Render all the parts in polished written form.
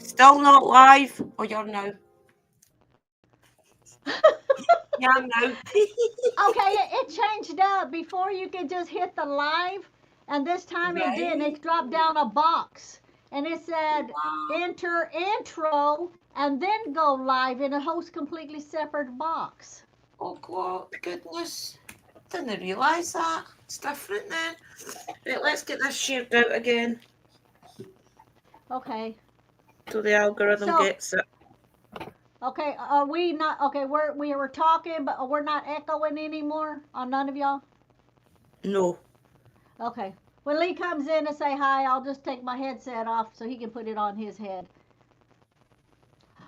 Still not live? Oh, you're now. Yeah, now. Okay, it changed up. Before you could just hit the live, and this time it didn't. Right. It dropped down a box, and it said Wow. enter intro and then go live in a host completely separate box. Oh, God, goodness. Didn't realise that. It's different then. Right, let's get this shared out again Okay. so the algorithm So, gets it. okay, are we not okay, we were talking but we're not echoing anymore on none of y'all? No. Okay. When Lee comes in and say hi, I'll just take my headset off so he can put it on his head.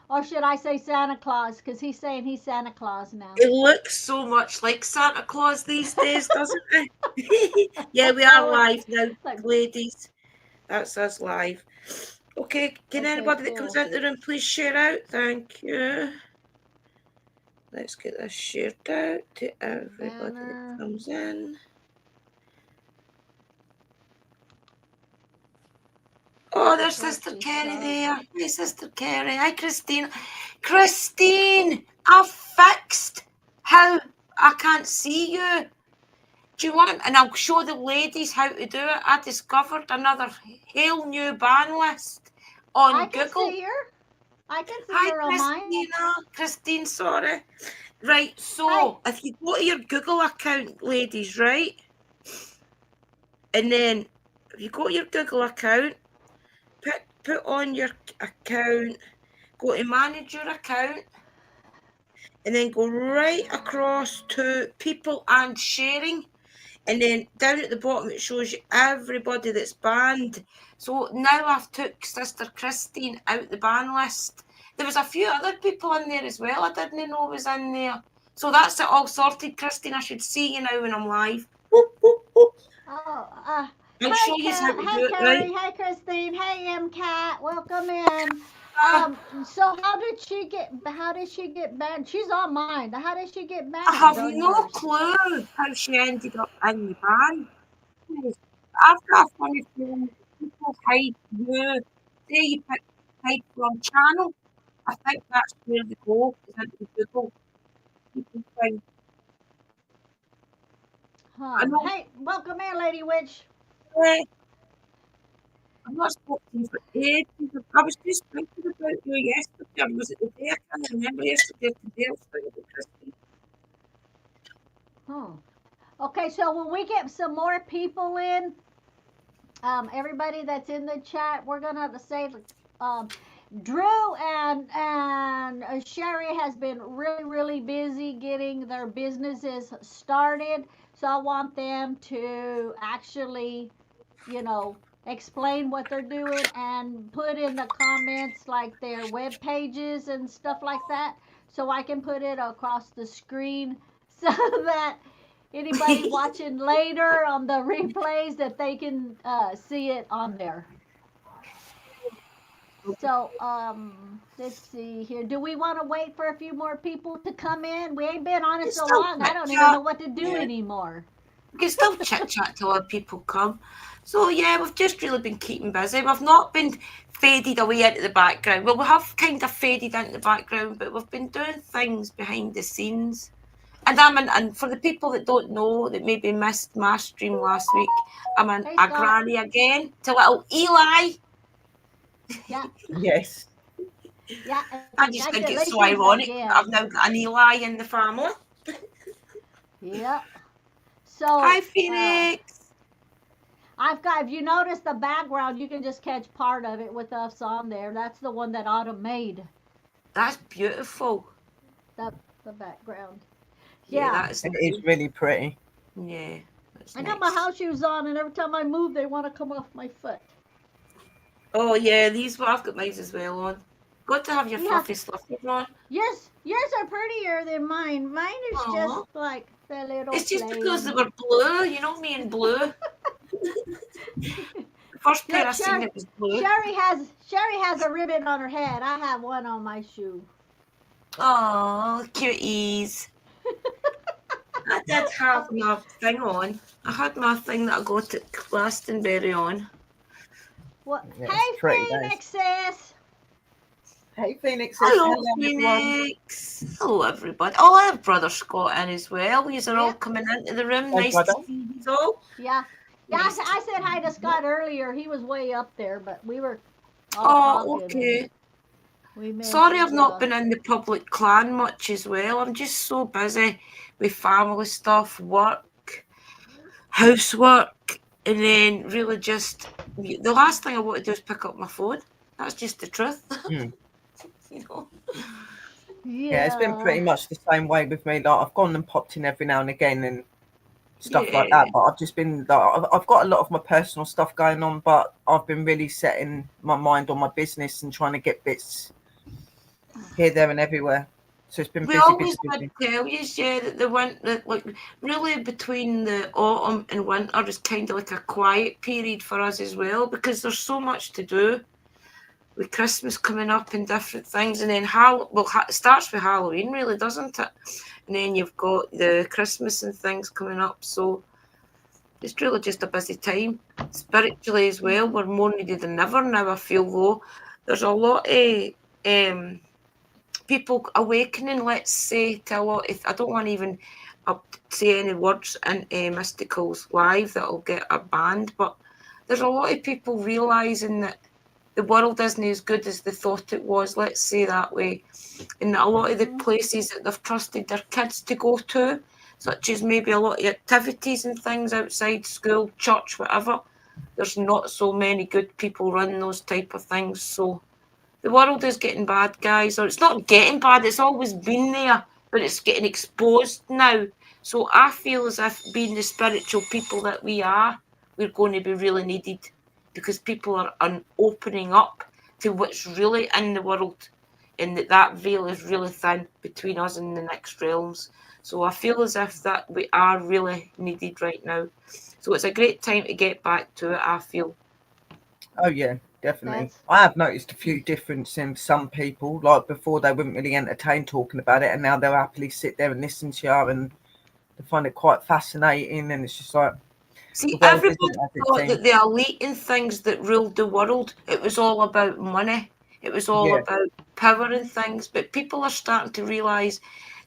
Or should I say Santa Claus? Because he's saying he's Santa Claus now. It looks so much like Santa Claus these days, doesn't it? Yeah, we are Oh, live now, like, ladies. That's us live. Okay, can okay, anybody that comes cool. into the room please share out? Thank you. Let's get this shared out to everybody that Banner. comes in. Oh, there's Sister Party Kerry start. there. Hey, Sister Kerry. Hi, Christine. Christine, I fixed how I can't see you. Do you want it? And I'll show the ladies how to do it. I discovered another whole new ban list I on can Google. see her. I can see Hi, her on mine. Christina. Christine, sorry. Right, Hey. so if you go to your Google account, ladies, right? And then if you go to your Google account, put on your account, go to manage your account, and then go right across to people and sharing. And then down at the bottom it shows you everybody that's banned. So now I've took Sister Christine out the ban list. There was a few other people in there as well I didn't know was in there. So that's it all sorted, Christine. I should see you now when I'm live. Whoop, whoop, whoop. Oh, I'll hey show you how Cat, to hey do it, right? Carrie, hey Christine, hey M Cat, welcome in. Uh, So how did she get banned? She's on mine. How did she get I banned have on no yours? clue how she ended up in the ban. I've got a funny feeling that people hide you. Say you pick hide from channel. I think that's where they go, is into Google. People find, I Huh. know, Hey, welcome in, Lady Witch. eh, I've not spoken to you for ages. I was just thinking about you yesterday, or was it the day? I can't remember yesterday or today. I was thinking about Christine. Hmm. Okay, so when we get some more people in, everybody that's in the chat, we're gonna have to say, um, Drew and Sherry has been really busy getting their businesses started. So I want them to actually, you know, explain what they're doing and put in the comments like their web pages and stuff like that, so I can put it across the screen so that anybody watching later on the replays that they can see it on there. So, let's see here. Do we want to wait for a few more people to come in? We ain't been on it It's so still long. I chit don't even chat. know what to do Yeah. anymore. We can still chit chat till our people come. So yeah, we've just really been keeping busy. We've not been faded away into the background. Well, we have kind of faded into the background, but we've been doing things behind the scenes. And for the people that don't know, that maybe missed my stream last week, I'm Hey, a Scott. granny again to little Eli. Yeah, Yes. yeah. I just think it's so Congratulations ironic that I've again. now got an Eli in the family. Yeah. Hi, So, Phoenix. I've got. If you notice the background, you can just catch part of it with us on there. That's the one that Autumn made. That's beautiful. The the background. Yeah, Yeah. that is It is nice. really pretty. Yeah, that's I got my nice. house shoes on, and every time I move, they want to come off my foot. Oh yeah, these I've got mine as well on. Got to have your Yeah. fluffy slippers on. Yours are prettier than mine. Mine is just Aww. like the little It's just because they plain. were blue, you know me in blue. The first pair Look, I seen it was blue. Sherry has a ribbon on her head. I have one on my shoe. Oh, cuties. I did have my thing on. I had my thing that I got at Glastonbury on. What? Yeah, it's Hey, pretty, guys. Phoenix sis. Hey, Phoenix says Hello, hello, everyone. Phoenix. Hello, everybody. Oh, I have brother Scott in as well. These are all Yep. coming into the room. Hey, Nice to brother. see you all. Yeah. Yeah, Nice to I said see hi to you all. Scott earlier. He was way up there, but we were all Oh, talking and okay. we Sorry mentioned I've not been in the public clan much as well. I'm just so busy with family stuff, work, housework, and then really just the last thing I want to do is pick up my phone. That's just the truth, Mm. you know. Yeah, it's been yeah. pretty much the same way with me. Like, I've gone and popped in every now and again and stuff like Yeah. that. But I've just been like, I've got a lot of my personal stuff going on, but I've been really setting my mind on my business and trying to get bits here, there, and everywhere. So it's been We busy, busy, always busy. did tell you, yeah, that the winter, like really between the autumn and winter is kind of like a quiet period for us as well because there's so much to do with Christmas coming up and different things, and then it starts with Halloween, really, doesn't it? And then you've got the Christmas and things coming up, so it's really just a busy time. Spiritually as well, Mhm. we're more needed than ever now. I feel though there's a lot of people awakening, let's say, to a lot. If I don't want to even say any words in Mystical's live that'll get a banned, but there's a lot of people realizing that the world isn't as good as they thought it was. Let's say that way, and a lot of the Mhm. places that they've trusted their kids to go to, such as maybe a lot of activities and things outside school, church, whatever. There's not so many good people running those type of things, so the world is getting bad, guys, or it's not getting bad, it's always been there, but it's getting exposed now. So I feel as if being the spiritual people that we are, we're going to be really needed because people are opening up to what's really in the world and that veil is really thin between us and the next realms. So I feel as if that we are really needed right now. So it's a great time to get back to it, I feel. Oh yeah, definitely. That's I have noticed a few difference in some people. Like before, they wouldn't really entertain talking about it, and now they'll happily sit there and listen to you, and they find it quite fascinating. And it's just like the See, world everybody isn't as it thought seems. that the elite and things that ruled the world, it was all about money. It was all Yeah, about power and things. But people are starting to realise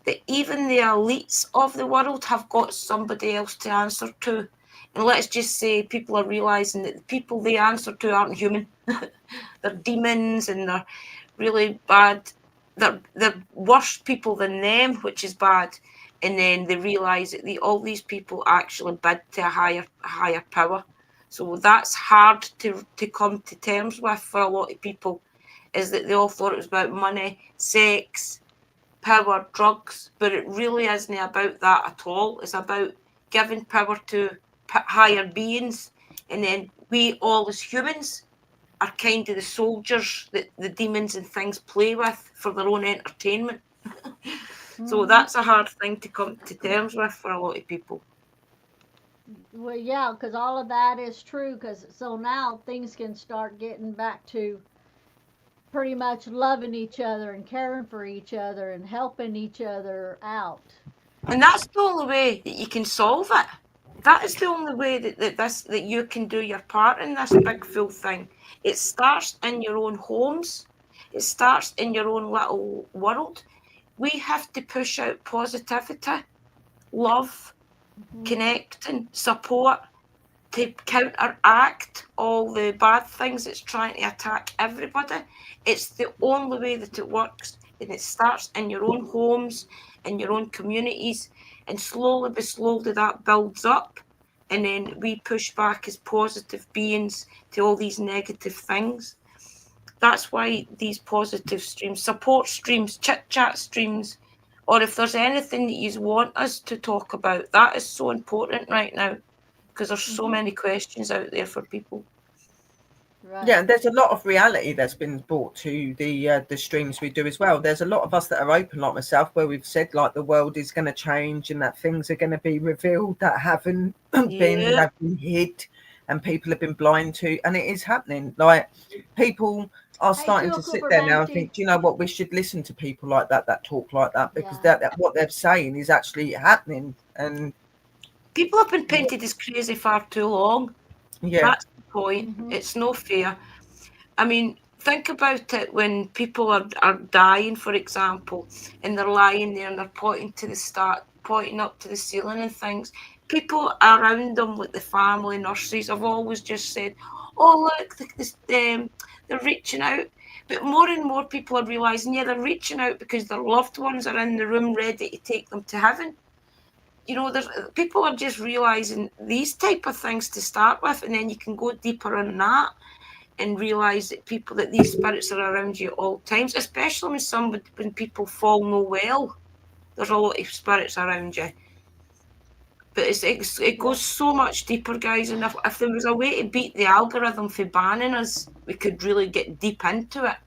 that even the elites of the world have got somebody else to answer to. And let's just say people are realising that the people they answer to aren't human. They're demons and they're really bad. They're worse people than them, which is bad. And then they realise that all these people actually bid to a higher power. So that's hard to come to terms with for a lot of people, is that they all thought it was about money, sex, power, drugs, but it really isn't about that at all. It's about giving power to higher beings, and then we all as humans are kind of the soldiers that the demons and things play with for their own entertainment. So mhm. that's a hard thing to come to terms with for a lot of people. Well, yeah, because all of that is true. Because so now things can start getting back to pretty much loving each other and caring for each other and helping each other out. And that's the only way that you can solve it. That is the only way that you can do your part in this big full thing. It starts in your own homes. It starts in your own little world. We have to push out positivity, love, Mhm. connecting, support, to counteract all the bad things that's trying to attack everybody. It's the only way that it works. And it starts in your own homes, in your own communities, and slowly but slowly that builds up. And then we push back as positive beings to all these negative things. That's why these positive streams, support streams, chit chat streams, or if there's anything that you want us to talk about, that is so important right now because there's so Mhm. many questions out there for people. Right. yeah. And there's a lot of reality that's been brought to the streams we do as well. There's a lot of us that are open, like myself, where we've said like the world is going to change and that things are going to be revealed that haven't been Yeah, have been hid, and people have been blind to, and it is happening. Like people are Hey, starting Tool to sit Cooper there now and Banshee. think, do you know what, we should listen to people like that that talk like that because Yeah. that what they're saying is actually happening. And people have been painted as crazy far too long. yeah, That's the point. Mhm. It's no fair. I mean, think about it when people are dying, for example, and they're lying there and they're pointing up to the ceiling and things. People around them, like the family, nurses, have always just said, "Oh, look, they're reaching out." But more and more people are realizing, yeah, they're reaching out because their loved ones are in the room ready to take them to heaven. There's people are just realizing these type of things to start with, and then you can go deeper on that and realize that these spirits are around you at all times, especially when people fall no well. There's a lot of spirits around you. But it goes so much deeper, guys. And if there was a way to beat the algorithm for banning us, we could really get deep into it.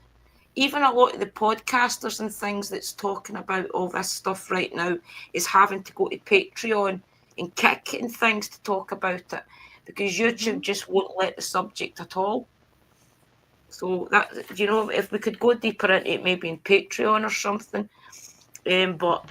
Even a lot of the podcasters and things that's talking about all this stuff right now is having to go to Patreon and Kick and things to talk about it, because YouTube just won't let the subject at all. So that, if we could go deeper into it, maybe in Patreon or something. But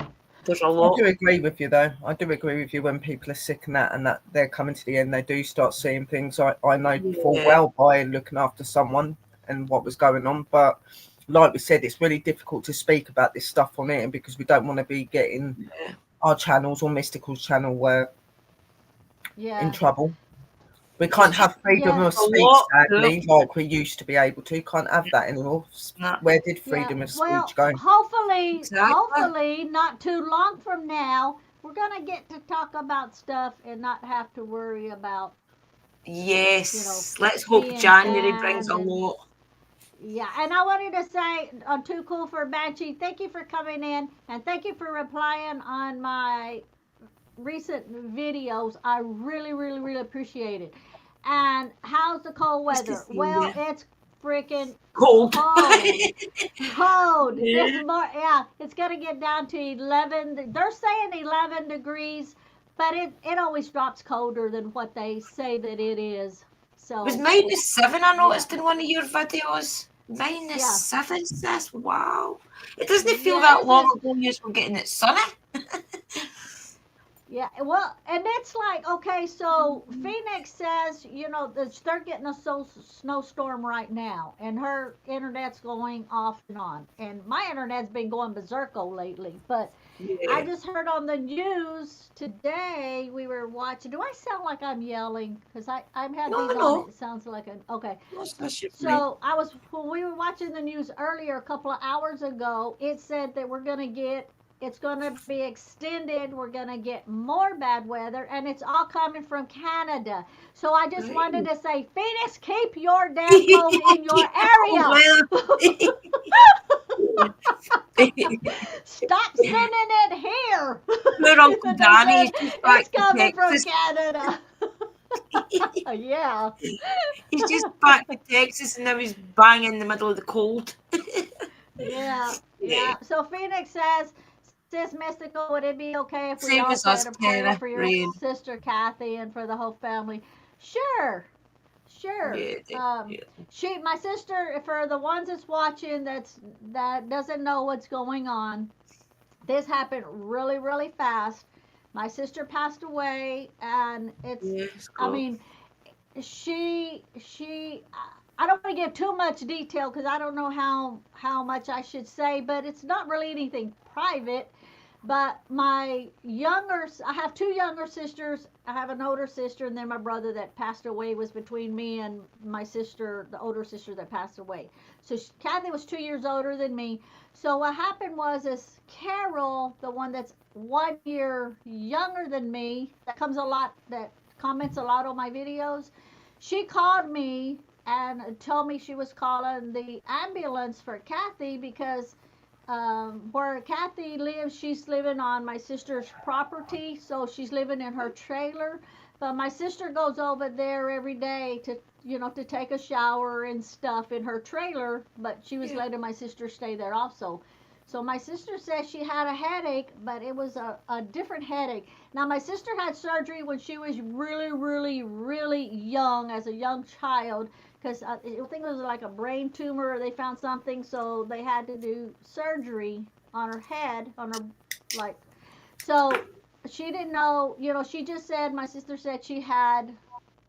there's a lot. I do agree with you, though. I do agree with you when people are sick and that they're coming to the end, they do start seeing things. I know full well by looking after someone and what was going on. But like we said, it's really difficult to speak about this stuff on it because we don't want to be getting our channels or Mystical's channel where in trouble. We can't have freedom of speech, sadly, like we used to be able to. Can't have that anymore. Where did freedom of speech go? Hopefully, not too long from now, we're gonna get to talk about stuff and not have to worry about. Yes, let's hope January brings a lot. Yeah, and I wanted to say on Too Cool for Banshee, thank you for coming in and thank you for replying on my recent videos. I really, really, really appreciate it. And how's the cold weather? Well, it's freaking cold. Cold. It's gonna get down to 11. They're saying 11 degrees, but it always drops colder than what they say that it is. So it was -7. I noticed in one of your videos. -7, sis. Wow. It doesn't feel that long ago you were getting it sunny. Yeah, well, and it's like, okay, so Phoenix says, they're getting a snowstorm right now, and her internet's going off and on. And my internet's been going berserko lately, but I just heard on the news today, we were watching. Do I sound like I'm yelling? Because I'm having these on, it sounds like okay. So when we were watching the news earlier, a couple of hours ago, it said that it's going to be extended. We're going to get more bad weather, and it's all coming from Canada. So I just wanted to say, Phoenix, keep your damn cold in your area. Stop sending it here. Poor Uncle Danny. It's coming from Canada. Yeah. He's just back to Texas, and now he's bang in the middle of the cold. Yeah. So Phoenix says, Sis Mystical, would it be okay if we all said a prayer for your sister Kathy and for the whole family? Sure. My sister, for the ones that's watching that doesn't know what's going on, this happened really, really fast. My sister passed away, and I mean, she I don't want to give too much detail because I don't know how much I should say, but it's not really anything private. But I have two younger sisters. I have an older sister, and then my brother that passed away was between me and my sister, the older sister that passed away. So Kathy was 2 years older than me. So what happened was Carol, the one that's 1 year younger than me, that comments a lot on my videos, she called me and told me she was calling the ambulance for Kathy because where Kathy lives, she's living on my sister's property, so she's living in her trailer. But my sister goes over there every day to take a shower and stuff in her trailer, but she was letting my sister stay there also. So my sister said she had a headache, but it was a different headache. Now, my sister had surgery when she was really, really, really young, as a young child, because I think it was like a brain tumor, or they found something, so they had to do surgery on her head, so she didn't know, she just said, my sister said she had,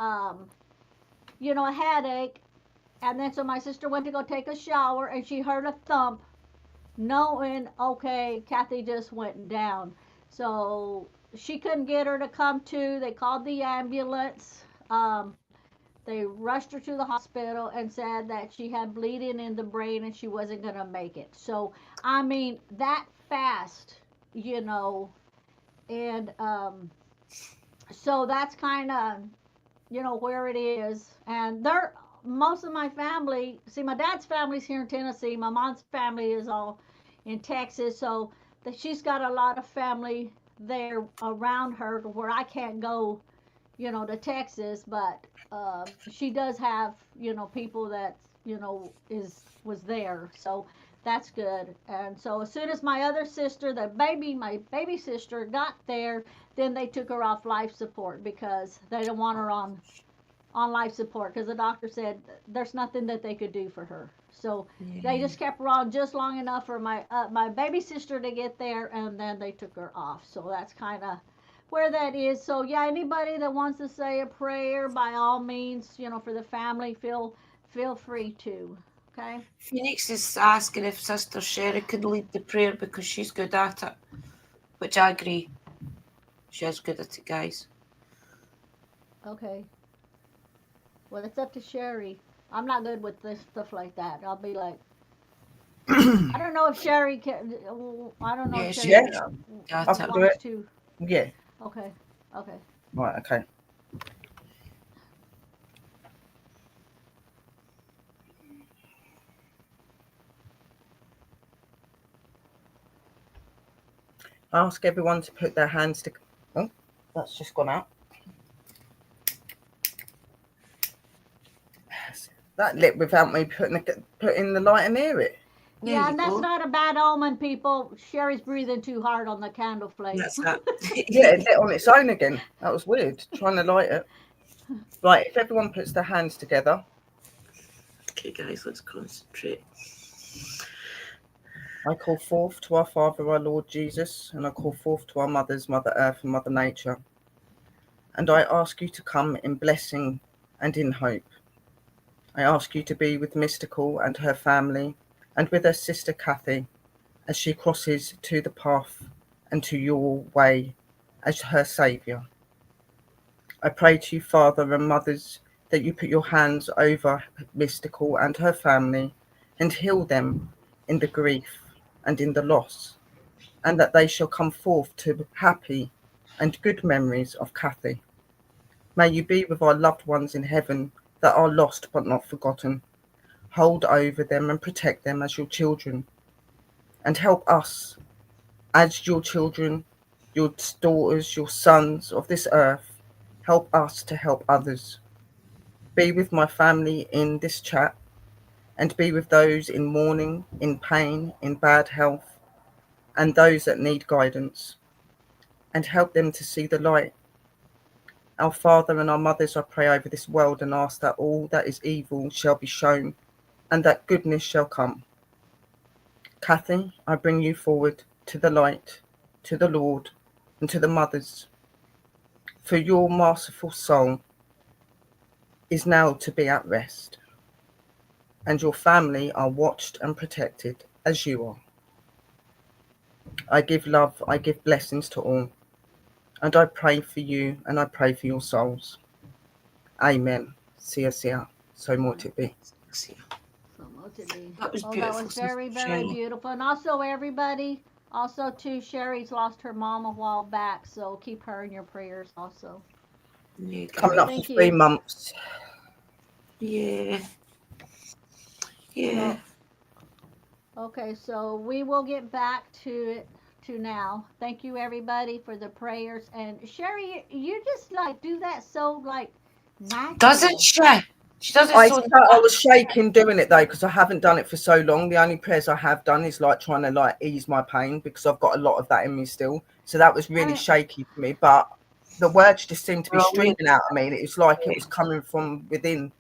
a headache, And then so my sister went to go take a shower, and she heard a thump, knowing, okay, Kathy just went down. So she couldn't get her to come to. They called the ambulance. They rushed her to the hospital and said that she had bleeding in the brain and she wasn't going to make it. So, I mean, that fast, you know, and so that's kind of, you know, where it is. And they're, most of my family, see, my dad's family's here in Tennessee. My mom's family is all in Texas. So she's got a lot of family there around her to where I can't go, you know, to Texas, but she does have, you know, people that, you know, was there. So that's good. And so as soon as my other sister, my baby sister got there, then they took her off life support because they don't want her on life support because the doctor said there's nothing that they could do for her. So they Yeah. just kept her on just long enough for my baby sister to get there, and then they took her off. So that's kind of where that is. So yeah, anybody that wants to say a prayer, by all means, you know, for the family, feel free to. Okay. Phoenix is asking if Sister Sherry could lead the prayer because she's good at it, which I agree. She is good at it, guys. Okay. Well, it's up to Sherry. I'm not good with this stuff like that. I'll be like, I don't know if Sherry can. I don't know Yeah, if she Sherry Yeah, got I it. can do wants it. to. Yeah. Okay. Okay. Right. Okay. I ask everyone to put their hands to. Oh, that's just gone out. That lit without me putting the lighter near it. There Yeah, you and that's go. not a bad omen, people. Sherry's breathing too hard on the candle flame. That's that. Yeah, it lit on its own again. That was weird. Trying to light it. Right. If everyone puts their hands together, Okay, guys, let's concentrate. I call forth to our Father, our Lord Jesus, and I call forth to our mothers, Mother Earth and Mother Nature. And I ask you to come in blessing and in hope. I ask you to be with Mystical and her family and with her sister Kathy as she crosses to the path and to your way as her saviour. I pray to you, Father and Mothers, that you put your hands over Mystical and her family and heal them in the grief and in the loss, and that they shall come forth to happy and good memories of Kathy. May you be with our loved ones in heaven that are lost but not forgotten. Hold over them and protect them as your children, and help us as your children, your daughters, your sons of this earth. Help us to help others. Be with my family in this chat, and be with those in mourning, in pain, in bad health, and those that need guidance, and help them to see the light. Our Father and our mothers, I pray over this world and ask that all that is evil shall be shown and that goodness shall come. Kathy, I bring you forward to the light, to the Lord, and to the mothers, for your merciful soul is now to be at rest, and your family are watched and protected as you are. I give love, I give blessings to all, and I pray for you and I pray for your souls. Amen. Sia, sia. So might it be. See, So much to be. that was Oh, that beautiful, was Sister very, very Sherry. beautiful. And also, everybody, also too, Sherry's lost her mom a while back, so keep her in your prayers also. Yeah, Coming up guys. for Thank 3 you. months. Yeah. Yeah. So, okay, so we will get back to it to now. Thank you, everybody, for the prayers. And Sherry, you just like do that so like Doesn't natural. she? She does it I so I was shaking doing it though because I haven't done it for so long. The only prayers I have done is like trying to like ease my pain because I've got a lot of that in me still. So that was I really mean, shaky for me. But the words just seemed to be brilliant. streaming out of me. And it was like it was coming from within.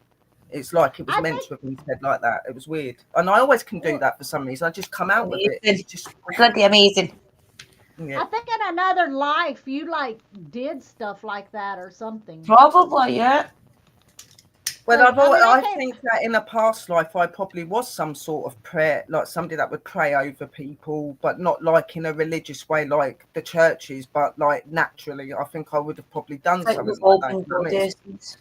It's like it was I meant think to have been said like that. It was weird. And I always can do well, that for some reason. I just come out with it. Amazing. Just Bloody amazing. yeah. I think in another life you like did stuff like that or something. Probably, yeah. Well, Because I mean, I I can't. think that in a past life, I probably was some sort of prayer, like somebody that would pray over people, but not like in a religious way, like the churches, but like naturally. I think I would have probably done I think we've something like all that. been You know what I mean? goddesses.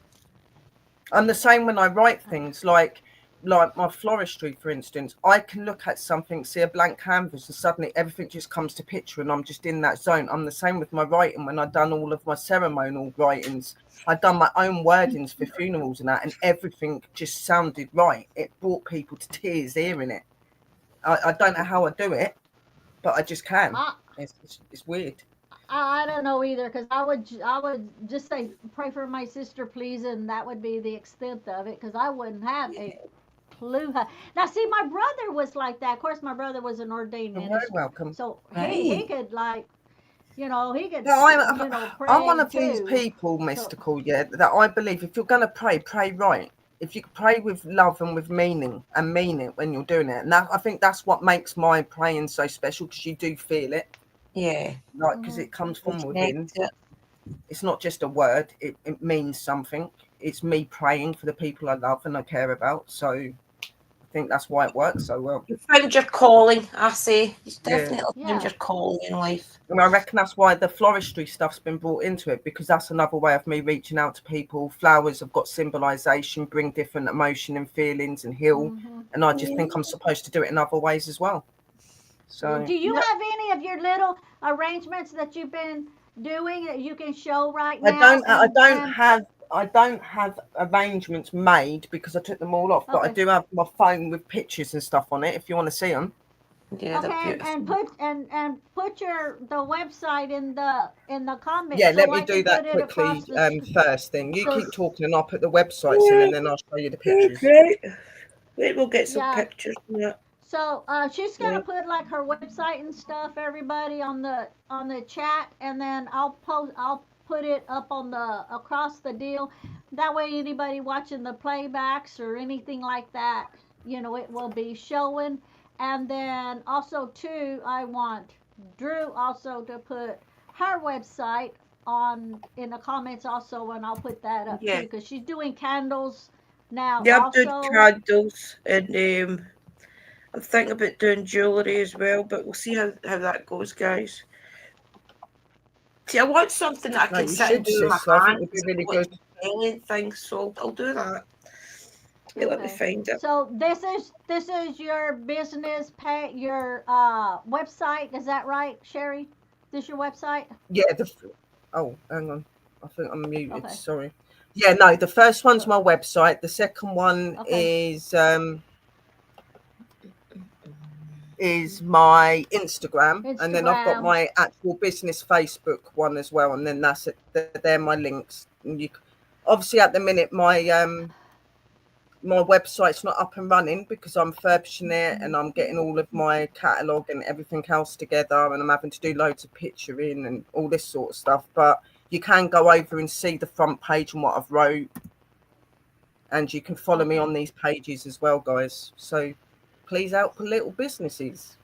I'm the same when I write things, like my floristry, for instance. I can look at something, see a blank canvas, and suddenly everything just comes to picture, and I'm just in that zone. I'm the same with my writing. When I've done all of my ceremonial writings, I've done my own wordings for funerals and that, and everything just sounded right. It brought people to tears hearing it. I don't know how I do it, but I just can. I, It's weird. I don't know either, because I would just say pray for my sister, please, and that would be the extent of it, because I wouldn't have a clue. Now, see, my brother was like that. Of course, my brother was an ordained You're very minister, welcome. so he Right. could like, he could No, I'm one pray of these too. people, So mystical, yeah, that I believe if you're gonna pray, pray right. If you can pray with love and with meaning and mean it when you're doing it, and that I think that's what makes my praying so special, because you do feel it, Yeah. like because mhm. it comes We from connect within. it. It's not just a word; it means something. It's me praying for the people I love and I care about. So I think that's why it works so well. You found your calling, I say. You Yeah. definitely found Yeah. your calling in life. And I reckon that's why the floristry stuff's been brought into it, because that's another way of me reaching out to people. Flowers have got symbolisation, bring different emotion and feelings and heal. Hmm. And I just think Yeah. I'm supposed to do it in other ways as well. So Do you Yep. have any of your little arrangements that you've been doing that you can show right I now? don't I And don't have I don't have arrangements made because I took them all off, but I okay, do have my phone with pictures and stuff on it if you want to see them. Yeah, they're okay, and beautiful. put your the website in the Yeah, comments let so me I do can put that it across quickly the screen. first thing. You So keep talking and I'll put the websites in Yeah, and then I'll show you the pictures. okay. Wait, we'll get some yeah, pictures from that. so she's gonna Right. put like her website and stuff, everybody on the chat, and then I'll put it up on the across the deal. That way, anybody watching the playbacks or anything like that, it will be showing. And then also too, I want Drew also to put her website on in the comments also, and I'll put that up too Yeah. because she's doing candles now Yeah, I'm doing also. candles and I'm thinking about doing jewellery as well, but we'll see how that goes, guys. See, I want something that I No, can you sit and should, do with sis. my I think it'd be hands, really like good. spelling things, so I'll do that. Hey, let me Okay. find it. So this is your business pay your website, is that right, Sherry? This your website? Yeah, oh, hang on. I think I'm muted. Okay. Sorry. Yeah, no, the first one's So my website. The second one okay. is my Instagram, and then I've got Instagram. my actual business Facebook one as well, and then that's it. They're my links. And obviously at the minute my website's not up and running because I'm furbishing it and I'm getting all of my catalogue and everything else together, and I'm having to do loads of picturing and all this sort of stuff. But you can go over and see the front page and what I've wrote, and you can follow me Okay. on these pages as well, guys. So please help little businesses.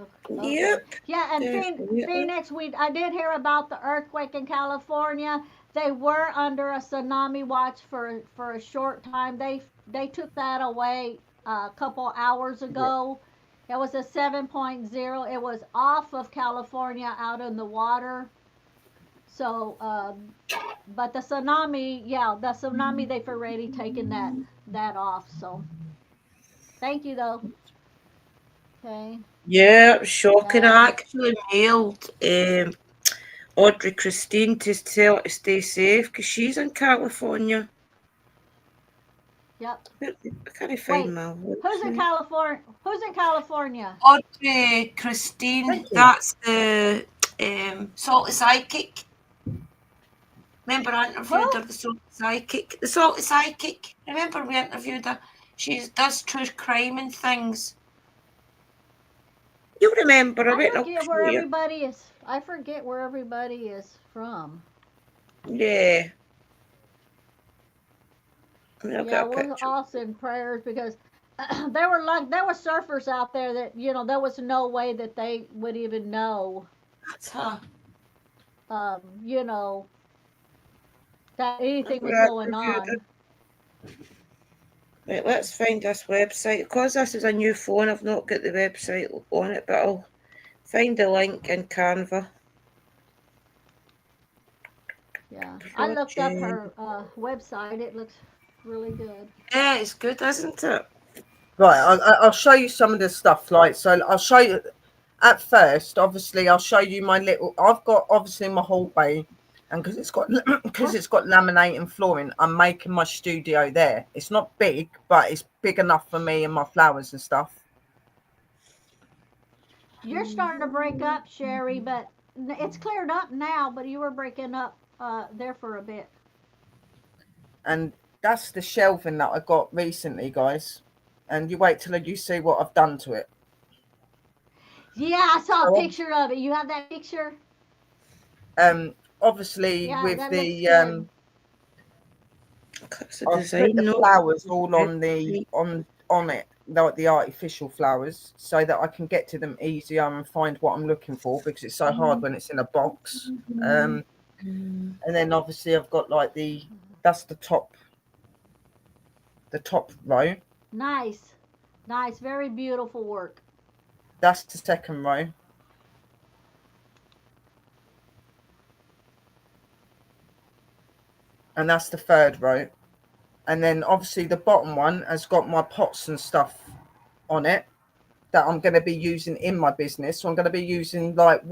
Okay. Yep, Yeah, and definitely. Phoenix, I did hear about the earthquake in California. They were under a tsunami watch for a short time. They took that away a couple hours Yeah. ago. It was a 7.0. It was off of California out in the water. So, but the tsunami, yeah, the tsunami, they've already taken that off. So, thank you though. Okay. Yeah, shocking. I And actually mailed Audrey Christine to tell her to stay safe because she's in California. yep. I can't find Wait, my who's in website. California? Who's in California? Audrey Christine, Thank you. that's the Salty Psychic. Remember I Who? interviewed her, the Salty Psychic? The Salty Psychic. Remember we interviewed her? She does true crime and things. You remember, I I went up forget where here. everybody is. I forget where everybody is from. Yeah. I'll Yeah, get a we're picture. all sending prayers because there were surfers out there that there was no way that they would even know That's her. you know that anything That's was where I going interviewed her. on. Right, let's find this website. Because this is a new phone, I've not got the website on it, but I'll find the link in Canva. Yeah, I looked up her website. It looks really good. Yeah, it's good, isn't it? Right, I'll show you some of the stuff. Like, so I'll show you at first. Obviously, I'll show you my little. I've got obviously my hallway, and because it's got laminate and flooring, I'm making my studio there. It's not big, but it's big enough for me and my flowers and stuff. You're starting to break up, Sherry, but it's cleared up now. But you were breaking up there for a bit. And that's the shelving that I got recently, guys. And you wait till you see what I've done to it. Yeah, I saw a So, picture of it. You have that picture? obviously Yeah, with that looks the good. That's the I've put design, the no? flowers all on the on it, like the artificial flowers, so that I can get to them easier and find what I'm looking for, because it's so hard when it's in a box. And then obviously I've got like that's the top row. Nice, nice, very beautiful work. That's the second row. And that's the third row. And then obviously the bottom one has got my pots and stuff on it that I'm going to be using in my business. So I'm going to be using like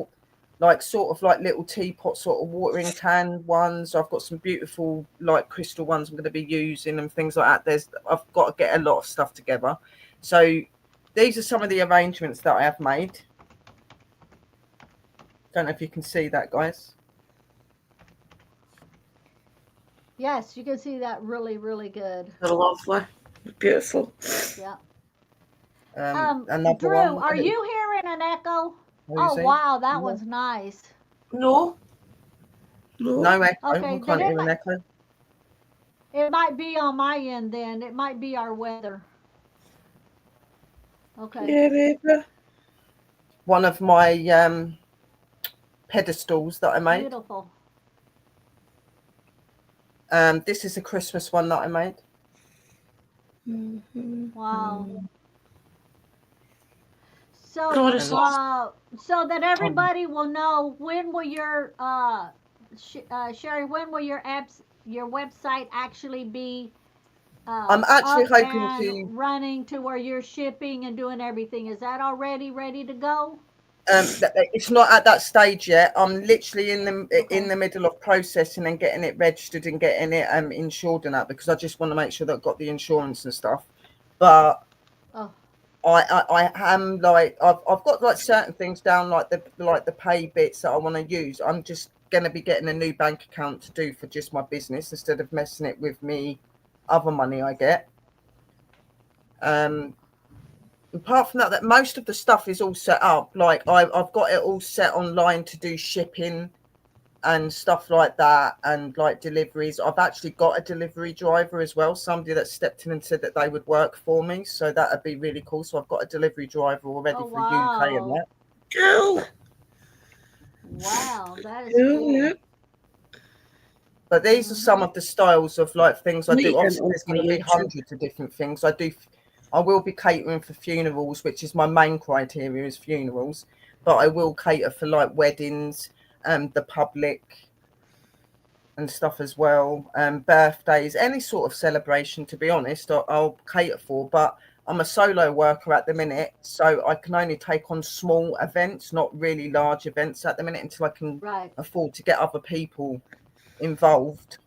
sort of like little teapot sort of watering can ones. I've got some beautiful like crystal ones I'm going to be using and things like that. I've got to get a lot of stuff together. So these are some of the arrangements that I have made. Don't know if you can see that, guys. Yes, you can see that really, really good. They're lovely. Beautiful. Yeah. Another Drew, one. are you hearing an echo? What do you Oh, see? wow, that No, one's nice. No? no echo. Okay, We then can't hear an echo. it might be on my end then. It might be our weather. Okay. Yeah, maybe. One of my pedestals that I made. Beautiful. This is a Christmas one that I made. Wow. God, it's So that everybody will know, when will your Sherry, when will your website actually be I'm actually up hoping and to. running to where you're shipping and doing everything? Is that already ready to go? It's not at that stage yet. I'm literally in Okay. the middle of processing and getting it registered and getting it insured and that, because I just want to make sure that I've got the insurance and stuff. But Oh, I am like I've got like certain things down, like the pay bits that I want to use. I'm just gonna be getting a new bank account to do for just my business instead of messing it with me other money I get. Apart from that most of the stuff is all set up. Like I've got it all set online to do shipping and stuff like that, and like deliveries. I've actually got a delivery driver as well, somebody that stepped in and said that they would work for me, so that would be really cool. So I've got a delivery driver already oh for UK and wow. that. cool. Wow, that is Cool, cool. yeah. But these are some of the styles of like things I do. Need Obviously on there's my going to be YouTube. hundreds of different things I will be catering for funerals, which is my main criteria, is funerals, but I will cater for like weddings, the public and stuff as well, birthdays, any sort of celebration, to be honest. I'll cater for. But I'm a solo worker at the minute, so I can only take on small events, not really large events at the minute, until I can Right. afford to get other people involved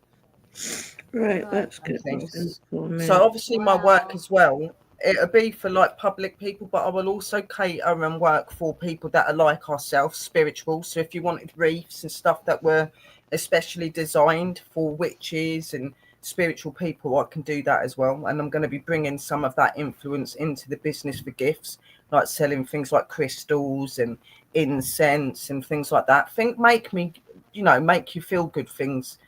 Right, Right. that's and good. things. For So me. obviously my work Wow. as well, it'll be for like public people, but I will also cater and work for people that are like ourselves, spiritual. So if you wanted wreaths and stuff that were especially designed for witches and spiritual people, I can do that as well. And I'm going to be bringing some of that influence into the business for gifts, like selling things like crystals and incense and things like that. Make you feel good things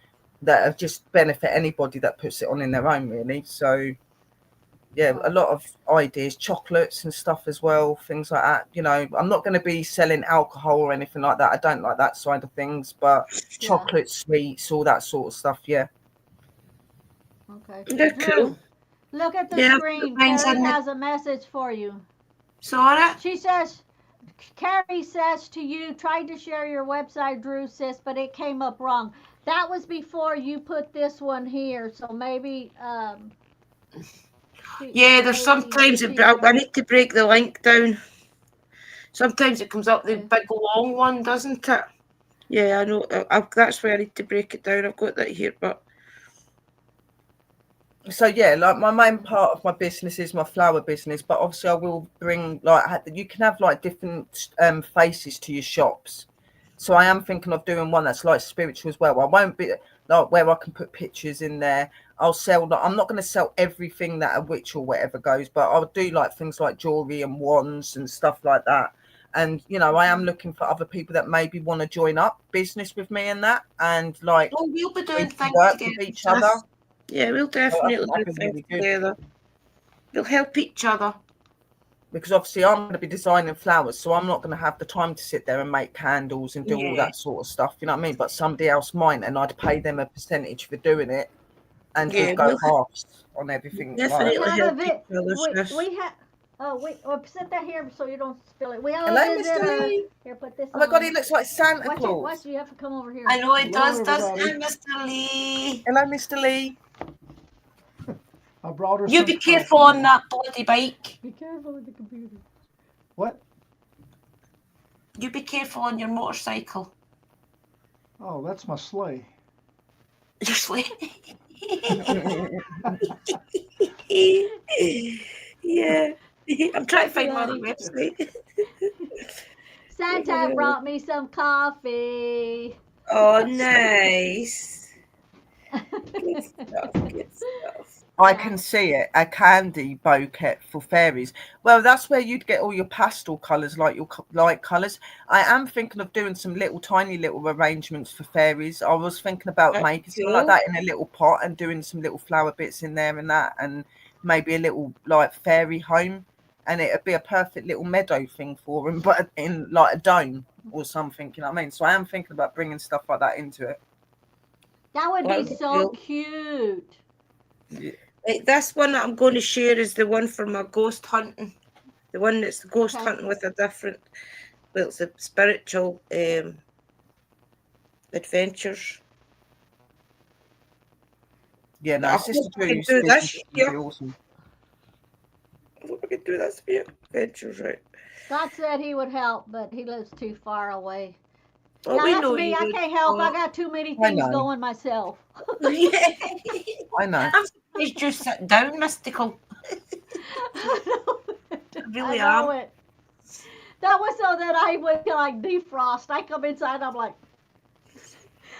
that have just benefit anybody that puts it on in their own, really. So yeah, a Right. lot of ideas, chocolates and stuff as well, things like that. I'm not going to be selling alcohol or anything like that. I don't like that side of things, but Yeah. chocolate, sweets, all that sort of stuff. Yeah. Okay. They're cool. Drew, Look at the Yeah, screen. mine's Carrie in the. has a message for you. Sorry. She says, Carrie says to you, tried to share your website, Drew, sis, but it came up wrong. That was before you put this one here, so maybe Yeah, there's sometimes I need to break the link down. Sometimes it comes up the okay. big long one, doesn't it? Yeah, I know. That's where I need to break it down. I've got that here, but So yeah, like my main part of my business is my flower business, but obviously I will bring you can have like different faces to your shops. So I am thinking of doing one that's like spiritual as well. I won't be like where I can put pictures in there. I'll sell. Like, I'm not going to sell everything that a witch or whatever goes, but I'll do like things like jewelry and wands and stuff like that. And I am looking for other people that maybe want to join up business with me and that, and like oh, we'll be we doing can things work together. with each Sis. other. Yeah, we'll So I definitely think that'd do be things really good. together. We'll help each other. Because obviously I'm going to be designing flowers, so I'm not going to have the time to sit there and make candles and do all Yeah, that sort of stuff. You know what I mean? But somebody else might, and I'd pay them a percentage for doing it, and yeah, just go we'll halves on everything. Like, We definitely have a help each vid. other, sis. We have. Oh, sit that here so you don't spill it. We have hello, a Mr. visitor. Lee. Here, put this Oh my God, he on. looks like Santa Watch it. Claus. Watch. You have to come over here. I know it Hello, does, doesn't everybody. it, Mr. Lee? Hello, Mr. Lee. I brought her You some be coffee. careful on that bloody bike. Be careful with the computer. What? You be careful on your motorcycle. Oh, that's my sleigh. You're sleigh. Yeah. I'm trying to find my other website. Santa brought me some coffee. Oh, nice. Good stuff. Good stuff. I can see it, a candy bouquet for fairies. Well, that's where you'd get all your pastel colours, like your light colours. I am thinking of doing some tiny little arrangements for fairies. I was thinking about That's making something cool. like that in a little pot and doing some little flower bits in there and that, and maybe a little like fairy home, and it'd be a perfect little meadow thing for them, but in like a dome or something. You know what I mean? So I am thinking about bringing stuff like that into it. That would be That'd so cool. cute. Yeah. Like this one that I'm going to share is the one for my ghost hunting. The one that's ghost Okay. hunting with a different, well, it's a spiritual adventures. Yeah, I no, hope Sister I can Drew's do business this is going to be year. awesome. I hope I can do this for you. Adventures, right? Scott said he would help, but he lives too far away. Oh, Now we that's know me. you I would. can't help. I Oh, got too many I things know. going myself. yeah. I know. I'm surprised you sit down, Mystical. Really I know am. it. That was so that I would like defrost. I come inside, I'm like,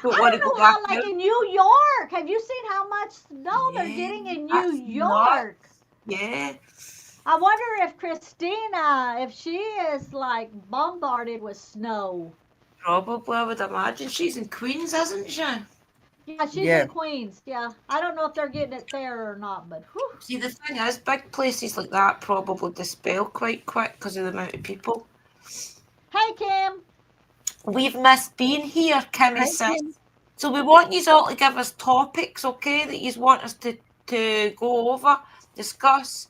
Don't I want to don't go know how, back like out. in New York. Have you seen how much snow they're Yeah, getting in New that's York? nuts. Yeah. I wonder if Christina, if she is like bombarded with snow. Probably, I would imagine. She's in Queens, isn't she? Yeah, she's Yeah. in Queens. Yeah, I don't know if they're getting it there or not, but whew. See, the thing is, big places like that probably dispel quite quick because of the amount of people. Hey, Kim. We've missed being here, Kimmy Hey, says. Kim. So we want you all to give us topics, okay, that you want us to go over, discuss.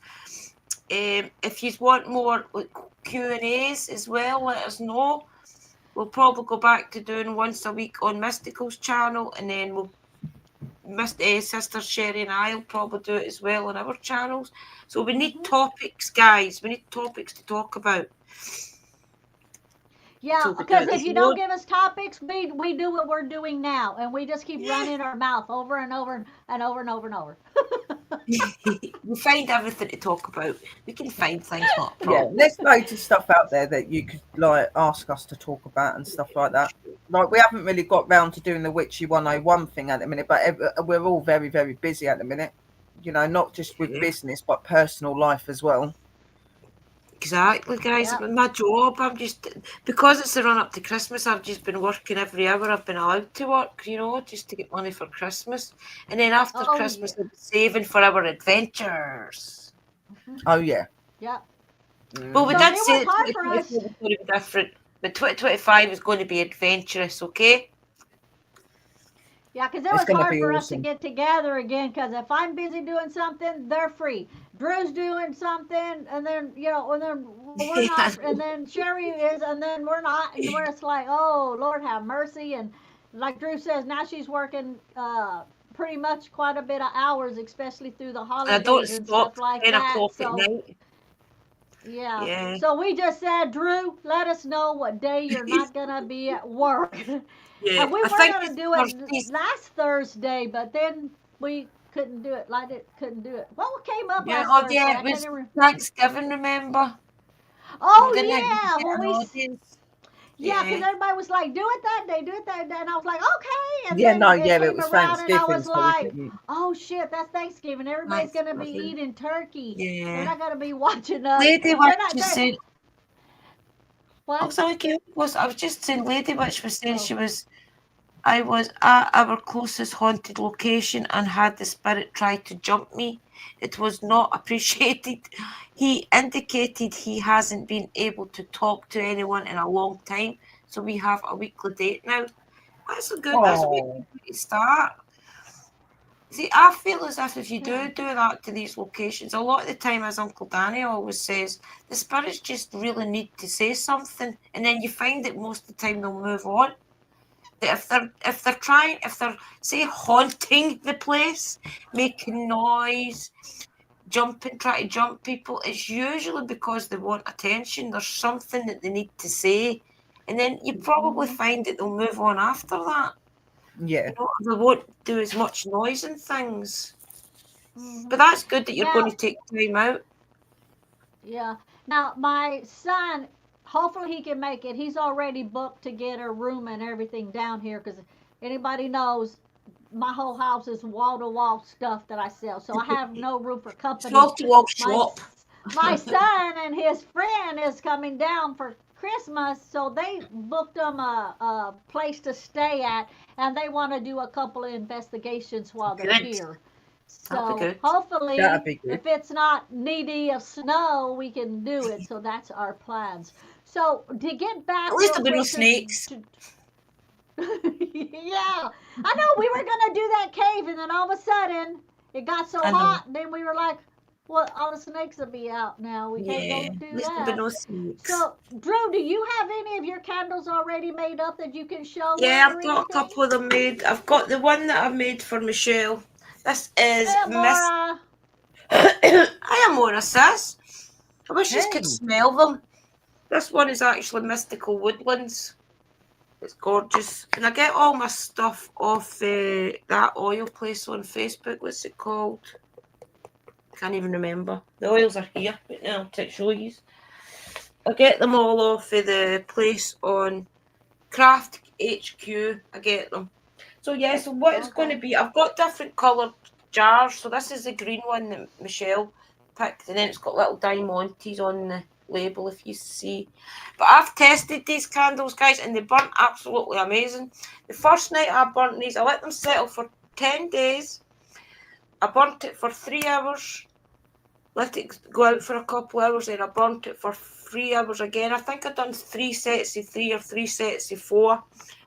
If you want more like Q&As as well, let us know. We'll probably go back to doing once a week on Mystical's channel, and then we'll Sister Sherry and I'll probably do it as well on our channels. So we need topics, guys. We need topics to talk about. Yeah, So we because do it if you don't give us topics, we do what we're doing now, and we just keep running our mouth over and over and over and over and over. We find everything to talk about. We can find things, not a Yeah, problem. there's loads of stuff out there that you could like ask us to talk about and stuff like that. Like we haven't really got round to doing the Witchy 101 thing at the minute, but we're all very, very busy at the minute. You know, not just with business, but personal life as well. Exactly, guys. Yep. My job, I'm just, because it's the run up to Christmas, I've just been working every hour I've been allowed to work, you know, just to get money for Christmas. And then after Oh, Christmas, yeah. I'll be saving for our adventures. Oh yeah. Yep. Well, we So did it say was that hard for 2024 us. was going to be different, but 2025 is going to be adventurous, okay? Yeah, because it It's was going to hard be for us to awesome. get together again. Because if I'm busy doing something, they're free. Drew's doing something, and then and then we're Yeah. not, and then Sherry is, and then we're not, and we're just like, oh Lord have mercy. And like Drew says, now she's working pretty much quite a bit of hours, especially through the I don't holidays and stop stuff like 10 that. o'clock at So night. yeah. Yeah. So we just said, Drew, let us know what day you're not gonna be at work. Yeah. And we I were think gonna it's do it Thursdays. last Thursday, but then we couldn't do it. Like it couldn't do it. What came up Yeah. last Oh, Thursday? yeah. I It can't was even. Thanksgiving, remember? We Oh didn't yeah, get when an audience. yeah, because Yeah. everybody was like, do it that day, do it that day, and I was like, okay. And Yeah, no, then it yeah, it came was around, and I Thanksgiving, was so we like, didn't. oh shit, that's Thanksgiving. Everybody's gonna be Thanksgiving. eating turkey. They're Yeah. not gonna be watching us. Lady They're Witch not. was They're saying, oh, what? sorry, Kim. I was just saying, Lady Witch was saying Oh. I was at our closest haunted location and had the spirit try to jump me. It was not appreciated. He indicated he hasn't been able to talk to anyone in a long time, so we have a weekly date now. That's a good Oh, way to start. See, I feel as if you Yeah. do that to these locations, a lot of the time, as Uncle Danny always says, the spirits just really need to say something, and then you find that most of the time they'll move on. If they're say haunting the place, making noise, jumping, trying to jump people, it's usually because they want attention. There's something that they need to say, and then you probably Mhm. find that they'll move on after that. yeah. They won't do as much noise and things. But Mhm. that's good that you're going Now, to take time out. yeah. Now my son, hopefully he can make it. He's already booked to get a room and everything down here because anybody knows my whole house is wall to wall stuff that I sell. So I have no room for company. Small to walk My shop. my son and his friend is coming down for Christmas, so they booked them a place to stay at, and they want to do a couple of investigations while they're Good. here. That'll be So good. That'd hopefully, be good. if it's not needy of snow, we can do it. So that's our plans. So to get At back least real there'll be no quick snakes. to yeah, I know we were gonna do that cave, and then all of a sudden it got so I know. hot. And then we were like, "Well, all the snakes will be out now. We can't Yeah. go At do least there'll be that." no snakes. So, Drew, do you have any of your candles already made up that you can show Yeah, us I've or got a anything? couple of them made. I've got the one that I've made for Michelle. This is Hey, Miss. Laura. I am Mona, sis. I wish you could Hey, smell them. This one is actually Mystical Woodlands. It's gorgeous. And I get all my stuff off that oil place on Facebook. What's it called? Can't even remember. The oils are here. But now I'll show you. I get them all off of the place on Craft HQ. I get them. So yeah, so what it's going to Okay. be, I've got different coloured jars. So this is the green one that Michelle picked, and then it's got little diamantes on the label if you see. But I've tested these candles, guys, and they burnt absolutely amazing. The first night I burnt these, I let them settle for 10 days. I burnt it for 3 hours. Let it go out for a couple hours, then I burnt it for 3 hours again. I think I'd done 3 sets of 3 or 3 sets of 4.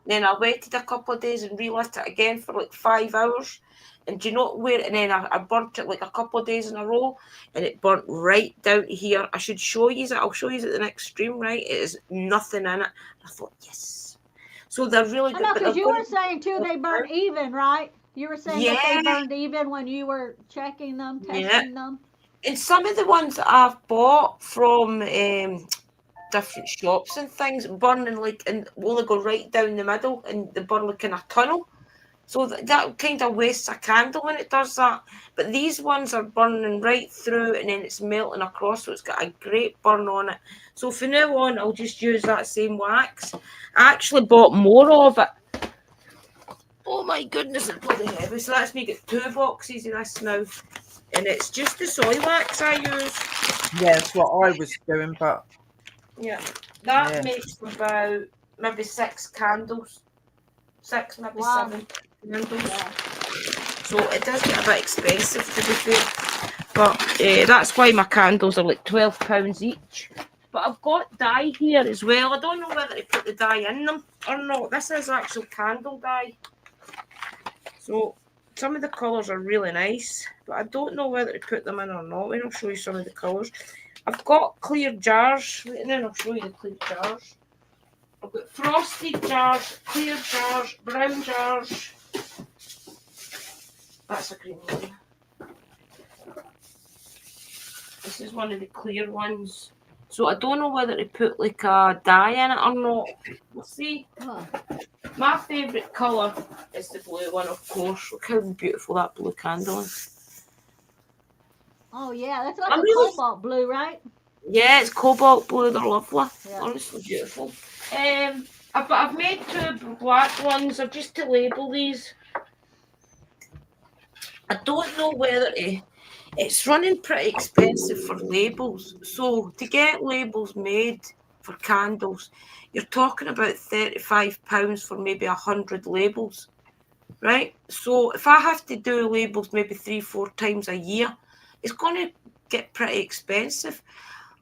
Then I waited a couple of days and relit it again for like 5 hours. And do you know where? And then I burnt it like a couple of days in a row, and it burnt right down to here. I should show you it. I'll show you at the next stream, right? It is nothing in it. I thought, yes. So they're really I good, know, but because they're you going were to saying too they burned even, right? You were saying that they yeah, burned even when you were checking them, yeah. testing them. And some of the ones that I've bought from different shops and things, burning like and only go right down the middle, and they burn like in a tunnel. So that kind of wastes a candle when it does that. But these ones are burning right through, and then it's melting across, so it's got a great burn on it. So from now on, I'll just use that same wax. I actually bought more of it. Oh my goodness, it's bloody heavy. So that's me get 2 boxes of this now. And it's just the soy wax I use. yeah, that's what I was doing, but Yeah, that yeah. makes about maybe 6 candles. 6, maybe Wow. 7 candles. Yeah. So it does get a bit expensive to be fair. But that's why my candles are like £12 each. But I've got dye here as well. I don't know whether to put the dye in them or not. This is actual candle dye. So some of the colours are really nice, but I don't know whether to put them in or not. When I'll show you some of the colours. I've got clear jars, and then I'll show you the clear jars. I've got frosted jars, clear jars, brown jars. That's a green one. This is one of the clear ones. So I don't know whether to put like a dye in it or not. We'll see. Huh. My favourite colour is the blue one, of course. Look how beautiful that blue candle is. Oh yeah, that's like I'm a really- cobalt blue, right? Yeah, it's cobalt blue. They're lovely. Yeah. Honestly beautiful. But I've made 2 black ones. They're just to label these. I don't know whether to. It's running pretty expensive for labels. So to get labels made for candles, you're talking about £35 for maybe 100 labels, right? So if I have to do labels maybe 3-4 times a year, it's going to get pretty expensive.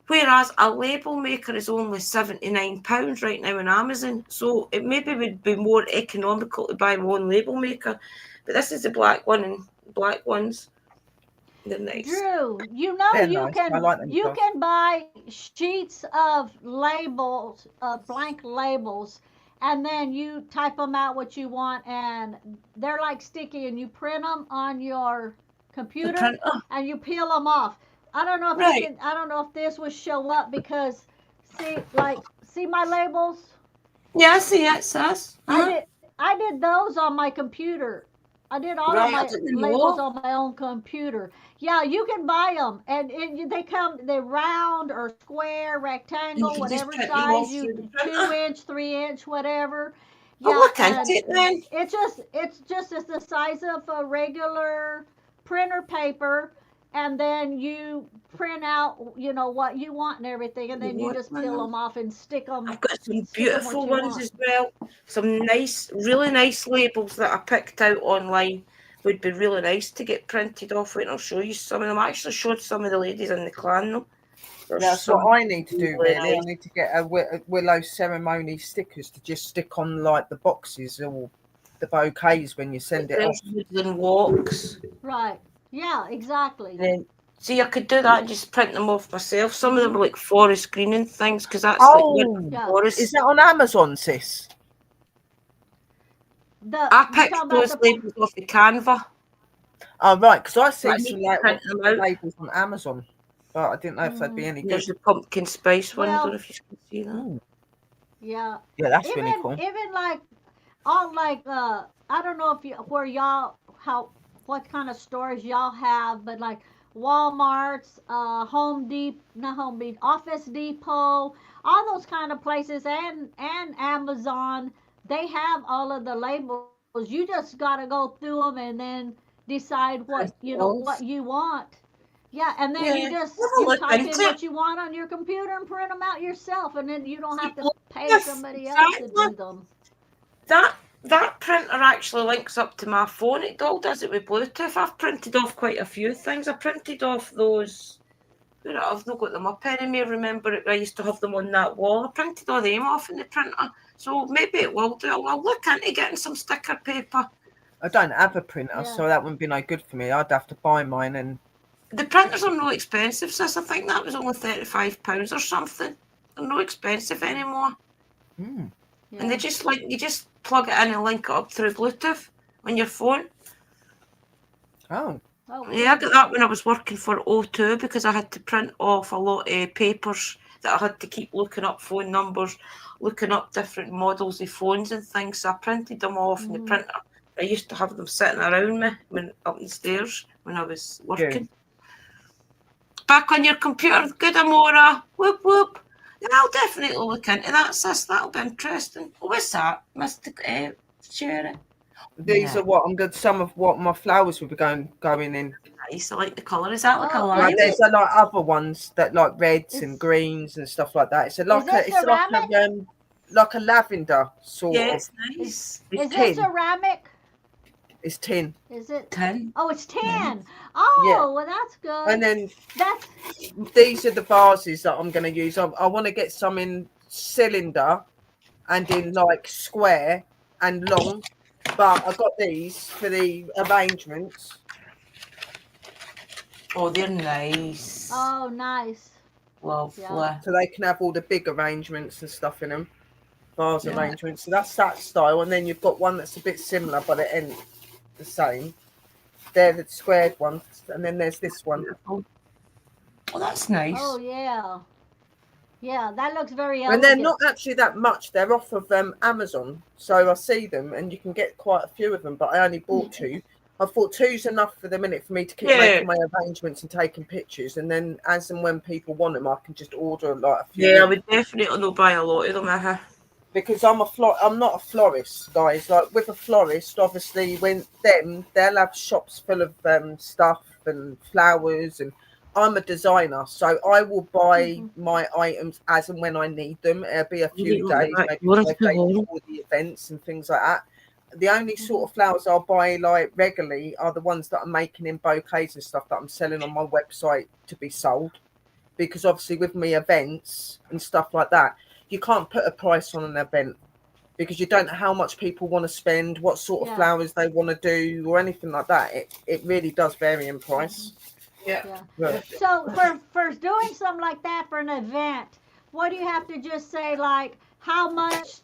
Whereas a label maker is only £79 right now on Amazon. So it maybe would be more economical to buy my own label maker. But this is the black one and black ones. They're nice. Drew, you know They're you nice. can I like them, you Josh. can buy sheets of labels, blank labels, and then you type them out what you want, and they're like sticky, and you print them on your The computer, printer. and you peel them off. I don't know if Right. you can. I don't know if this would show up because see my labels. Yeah, I see it, sis. I did those on my computer. I did all Right, of I my didn't labels know. on my own computer. Yeah, you can buy them, and they're round or square, And you rectangle, can just whatever print them size off you, through the 2 inch, 3 inch, whatever. I'll Yeah, look into and it then. it's the size of a regular printer paper, and then you print out what you want and everything, and then you What just peel one? them off and I've got some stick 'em beautiful what you ones want. as well. Some nice, really nice labels that I picked out online would be really nice to get printed off. Wait, I'll show you some of them. I actually showed some of the ladies in the clan though. There's That's some what I need to do, really really. I nice. need to get a willow ceremony stickers to just stick on like the boxes or the bouquets when you send it off. There's woodland walks. Right. Yeah, exactly. And then, see, I could do that and just print them off myself. Some of them are like forest green and things because that's like winter Yeah. forest. Is that on Amazon, sis? The I you picked talking about those the labels off the Canva. Oh, right, because I So I see need some to print them out. labels on Amazon, but I didn't know if they'd be any good. There's the pumpkin spice one. I don't Well- know if you can see that. Ooh, yeah. yeah, that's really cool. Even like all like I don't know if you where y'all what kind of stores y'all have, but like Walmart's, not Home Depot, Office Depot, all those kind of places, and Amazon, they have all of the labels. You just gotta go through them and then decide what what you want. Yeah, and then you just We'll you look type in into what it. you want on your computer and print them out yourself, and then you don't have to pay Yes, somebody else to exactly. do them. That printer actually links up to my phone. It all does it with Bluetooth. I've printed off quite a few things. I printed off those. I've not got them up anymore. Remember, I used to have them on that wall. I printed all them off in the printer. So maybe it will do. I'll look into getting some sticker paper. I don't have a printer, Yeah. so that wouldn't be no good for me. I'd have to buy mine, and The printers are no expensive, sis. I think that was only £35 or something. They're no expensive anymore. mm, And they just you just plug it in and link it up through Bluetooth on your phone. oh, Oh, Yeah, I got that when I was working for O2 because I had to print off a lot of papers that I had to keep looking up phone numbers, looking up different models of phones and things. So I printed them off in the printer. I used to have them sitting around me when up the stairs when I was working. Back on your computer, good Amora. Whoop whoop. Yeah, I'll definitely look into that, sis. That'll be interesting. What's that, Mr. Sherry? these are what I'm good. Some of what my flowers will be going in. Nice. I like the colour. Is that like a Oh, lime? Like there's a lot other ones that like reds and It's- greens and stuff like that. It's it ceramic? like a lavender sort Yeah, of. it's nice. It's Is tin. it ceramic? It's tin. Is it? 10. Oh, it's tin. Oh, Yeah. well, that's good. And then That's these are the vases that I'm going to use. I want to get some in cylinder and in like square and long, But I got these for the arrangements. Oh, they're nice. Oh, nice. Lovely. Yeah. So they can have all the big arrangements and stuff in them. Vase Yeah. arrangements. So that's that style. And then you've got one that's a bit similar, but it ain't the same. They're the squared ones. And then there's this one. Oh, that's nice. Oh, yeah. Yeah, that looks very And they're elegant. not actually that much. They're off of Amazon. So I see them and you can get quite a few of them, but I only bought 2. I thought 2's enough for the minute for me to keep making my arrangements and taking pictures. And then as and when people want them, I can just order like a few. Yeah, I would definitely not buy a lot of them. Because I'm not a florist, guys. Like with a florist, obviously, when they'll have shops full of stuff and flowers, and I'm a designer, so I will buy my items as and when I need them. It'll be a few days, maybe 5 days before the events and things like that. The only sort of flowers I'll buy like regularly are the ones that I'm making in bouquets and stuff that I'm selling on my website to be sold. Because obviously with me events and stuff like that, you can't put a price on an event because you don't know how much people want to spend, what sort of flowers they want to do, or anything like that. It really does vary in price. Yeah. Right. So for doing something like that for an event, what do you have to just say, like how much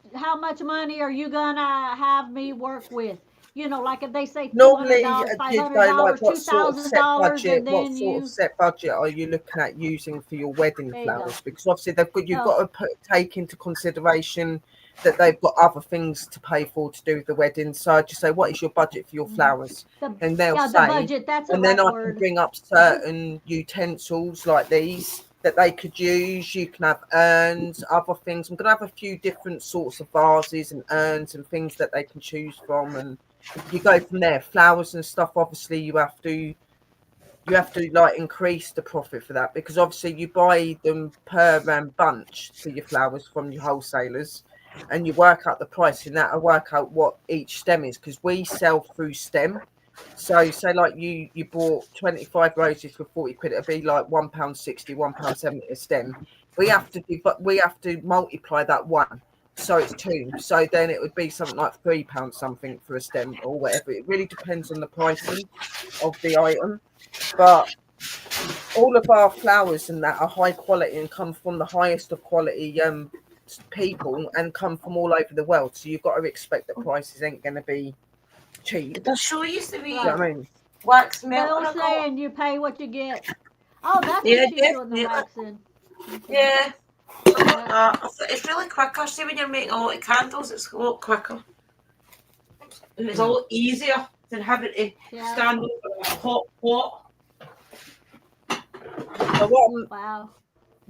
money are you gonna have me work with? You know, like if they say Normally, $200, you go like $500, what sort of set $2,000, budget? and What then sort of set budget are you looking at using for your wedding There you go. flowers? Because obviously you've Oh. got to take into consideration that they've got other things to pay for to do with the wedding. So I just say, what is your budget for your flowers? And they'll the say, budget. That's a and then right I word. can bring up certain utensils like these that they could use. You can have urns, other things. I'm going to have a few different sorts of vases and urns and things that they can choose from, and you go from there. Flowers and stuff, obviously you have to like increase the profit for that, because obviously you buy them per bunch for your flowers from your wholesalers, and you work out the price in that. I work out what each stem is, because we sell through stem. So say like you bought 25 roses for 40 quid, it'd be like £1.60, £1.70 a stem. We have to multiply that one, so it's 2. So then it would be something like £3 something for a stem or whatever. It really depends on the pricing of the item, but all of our flowers and that are high quality and come from the highest of quality people and come from all over the world. So you've got to expect that prices ain't going to be cheap. Did I show you the wee You know what I mean? wax The melt? old saying, you pay what you get. Oh, that's Yeah, what she's doing the definitely. waxing. Yeah. It's really quicker. See, when you're making a lot of candles, it's a lot quicker. And it's a lot easier than having to stand over a hot pot. So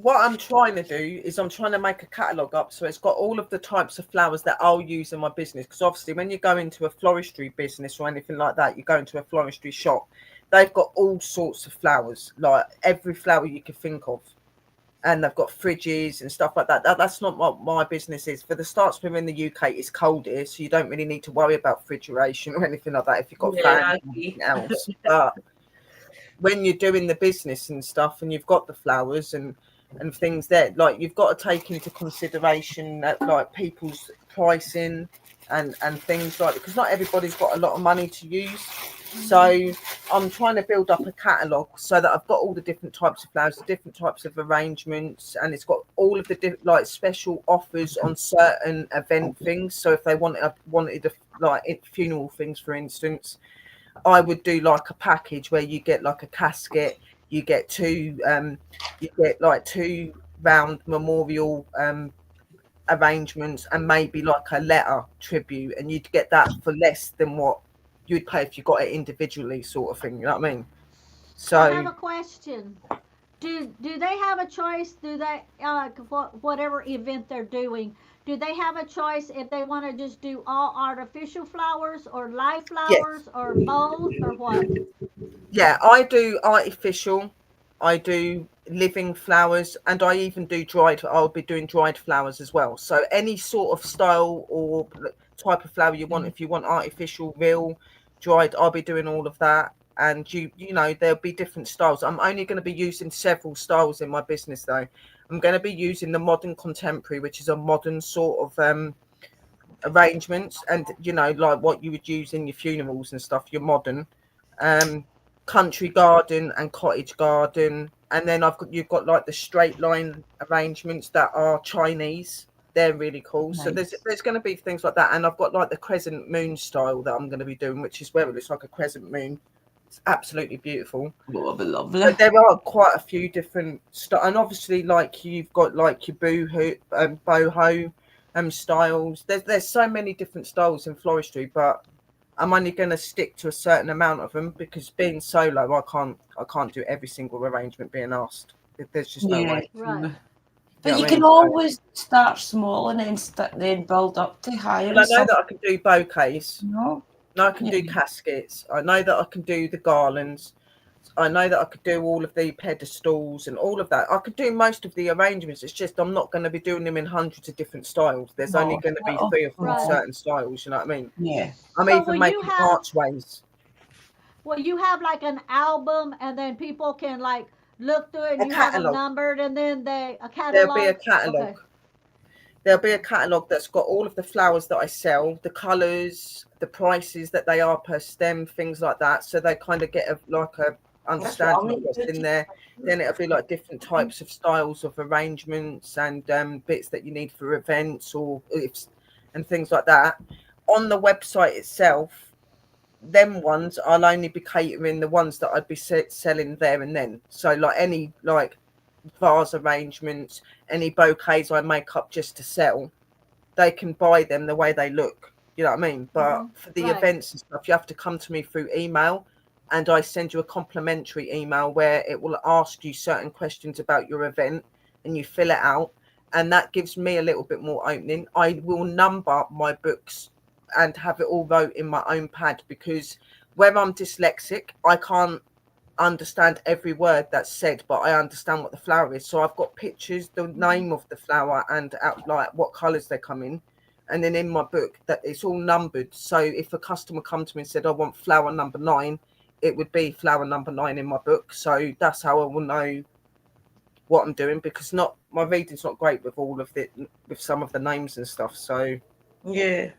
what I'm trying to do is I'm trying to make a catalogue up, so it's got all of the types of flowers that I'll use in my business. Because obviously when you go into a floristry business or anything like that, you go into a floristry shop, they've got all sorts of flowers, like every flower you could think of. And they've got fridges and stuff like that. That's not what my business is. For the starts, we're in the UK, it's cold here, so you don't really need to worry about refrigeration or anything like that if you've got fans and anything else. But when you're doing the business and stuff and you've got the flowers and things there, like you've got to take into consideration that like people's pricing and things like, because not everybody's got a lot of money to use. So I'm trying to build up a catalogue so that I've got all the different types of flowers, the different types of arrangements, and it's got all of the like special offers on certain event things. So if they wanted like funeral things, for instance, I would do like a package where you get like a casket, you get 2 round memorial arrangements, and maybe like a letter tribute, and you'd get that for less than what you'd pay if you got it individually, sort of thing. You know what I mean? So I have a question. Do they have a choice? Do they whatever event they're doing? Do they have a choice if they want to just do all artificial flowers or live flowers or both or what? Yeah, I do artificial, I do living flowers, and I even do dried. I'll be doing dried flowers as well. So any sort of style or type of flower you want, if you want artificial, real, dried, I'll be doing all of that. And you know, there'll be different styles. I'm only going to be using several styles in my business though. I'm going to be using the modern contemporary, which is a modern sort of arrangements, and like what you would use in your funerals and stuff, your modern, country garden and cottage garden. And then you've got like the straight line arrangements that are Chinese. They're really cool. So Nice. there's going to be things like that. And I've got like the crescent moon style that I'm going to be doing, which is where it looks like a crescent moon. It's absolutely beautiful. Lovely, lovely. But there are quite a few different styles, and obviously, like you've got like your boho styles. There's so many different styles in floristry, but I'm only going to stick to a certain amount of them because being solo, I can't do every single arrangement being asked. There's just no way. Right. But You know you what I can mean? always start small and then build up to higher. Well, I know that I can do bouquets. No. No, I can do caskets. I know that I can do the garlands. I know that I could do all of the pedestals and all of that. I could do most of the arrangements. It's just I'm not going to be doing them in hundreds of different styles. There's only going to be 3 or 4 Right. certain styles. You know what I mean? Yeah. I'm So will even you making have- archways. Well, you have like an album, and then people can like look through it, and A you have them catalogue. numbered, and then a catalog. There'll be a catalogue. Okay. There'll be a catalogue that's got all of the flowers that I sell, the colours, the prices that they are per stem, things like that. So they kind of get a understanding of what's in there. Then it'll be like different types of styles of arrangements and bits that you need for events and things like that. On the website itself, them ones I'll only be catering the ones that I'd be selling there and then. So like any like vase arrangements, any bouquets I make up just to sell, they can buy them the way they look. You know what I mean? But for the Right. events and stuff, you have to come to me through email, and I send you a complimentary email where it will ask you certain questions about your event, and you fill it out, and that gives me a little bit more opening. I will number my books and have it all wrote in my own pad, because where I'm dyslexic, I can't understand every word that's said, but I understand what the flower is. So I've got pictures, the name of the flower, and like what colours they come in. And then in my book, that it's all numbered. So if a customer come to me and said, I want flower number 9, it would be flower number 9 in my book. So that's how I will know what I'm doing, because my reading's not great with all of it, with some of the names and stuff. So Yeah.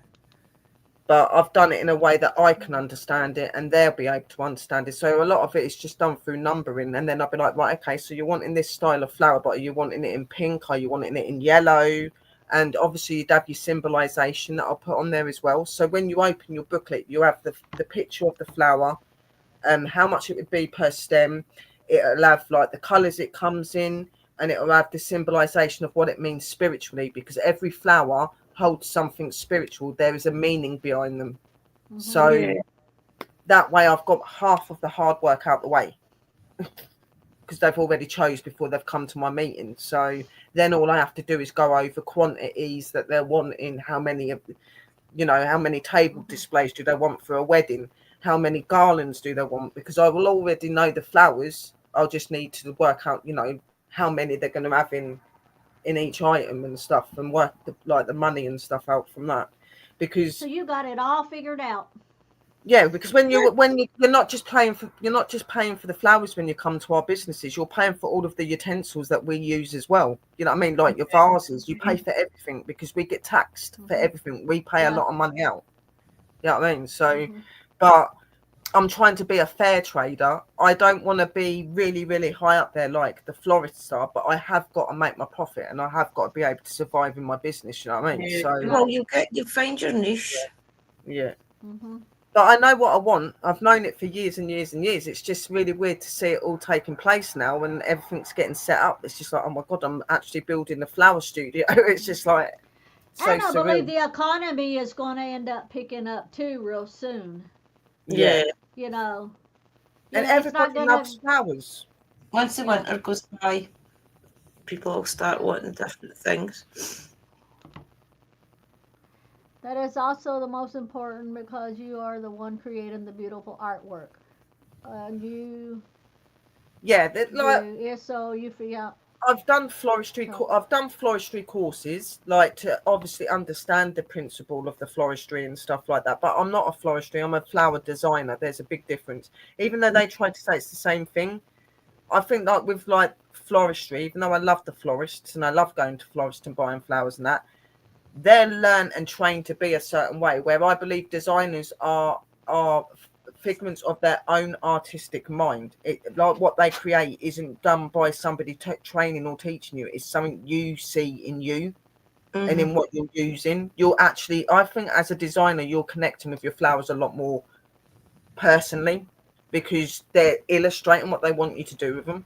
but I've done it in a way that I can understand it and they'll be able to understand it. So a lot of it is just done through numbering, and then I'll be like, right, okay, so you're wanting this style of flower, but are you wanting it in pink? Are you wanting it in yellow? And obviously you'd have your symbolization that I'll put on there as well. So when you open your booklet, you have the picture of the flower, how much it would be per stem. It'll have like the colors it comes in, and it'll have the symbolization of what it means spiritually, because every flower holds something spiritual. There is a meaning behind them. So that way I've got half of the hard work out the way, because they've already chose before they've come to my meeting. So then all I have to do is go over quantities that they're wanting, how many table displays do they want for a wedding, how many garlands do they want, because I will already know the flowers. I'll just need to work out how many they're going to have in each item and stuff, and work the money and stuff out from that. Because So you got it all figured out. because when you're not just paying for the flowers when you come to our businesses, you're paying for all of the utensils that we use as well. You know what I mean? Like your vases, you pay for everything, because we get taxed for everything. We pay a lot of money out. You know what I mean? So but I'm trying to be a fair trader. I don't want to be really, really high up there like the florists are, but I have got to make my profit, and I have got to be able to survive in my business. You know what I mean? Yeah. So Well, you find your niche. yeah. Mm-hmm. But I know what I want. I've known it for years and years and years. It's just really weird to see it all taking place now, and everything's getting set up. It's just like, oh my God, I'm actually building a flower studio. It's just like so And I surreal. believe the economy is going to end up picking up too real soon. Yeah. You know. And it's not everybody gonna- loves flowers. Once the winter goes by. People will start wanting different things. That is also the most important, because you are the one creating the beautiful artwork. Yeah, So you feel. I've done floristry courses, like to obviously understand the principle of the floristry and stuff like that. But I'm not a floristry, I'm a flower designer. There's a big difference. Even though they try to say it's the same thing, I think like with like floristry, even though I love the florists and I love going to florists and buying flowers and that, they're learned and trained to be a certain way, where I believe designers are figments of their own artistic mind. Like what they create isn't done by somebody training or teaching you. It's something you see in you and in what you're using. You're actually, I think as a designer, you're connecting with your flowers a lot more personally, because they're illustrating what they want you to do with them,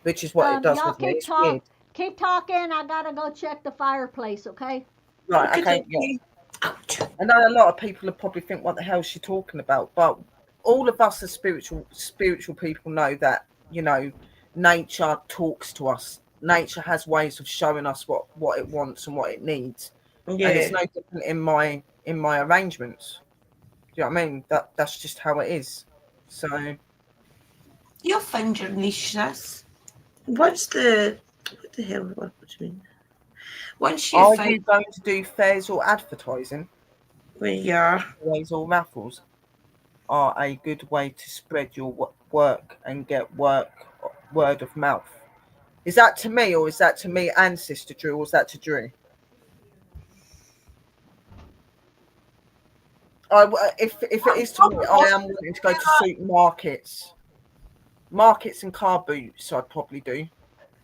which is what it does Y'all with me. It's weird. keep talking. I gotta go check the fireplace. Okay. Right, Okay, okay, yeah. okay. Ouch. I know a lot of people will probably think, what the hell is she talking about? But all of us as spiritual people know that, you know, nature talks to us. Nature has ways of showing us what it wants and what it needs. And it's Yeah. no different in my arrangements. Do you know what I mean? That's just how it is. So You'll find your niche, sis. What the hell? What do you mean? Once you are find, you going to do fairs or advertising? Well, yeah. Giveaways or raffles are a good way to spread your work and get word of mouth. Is that to me, or is that to me and Sister Drew, or is that to Drew? If it is to me, I am wanting to go to markets and car boots. I'd probably do.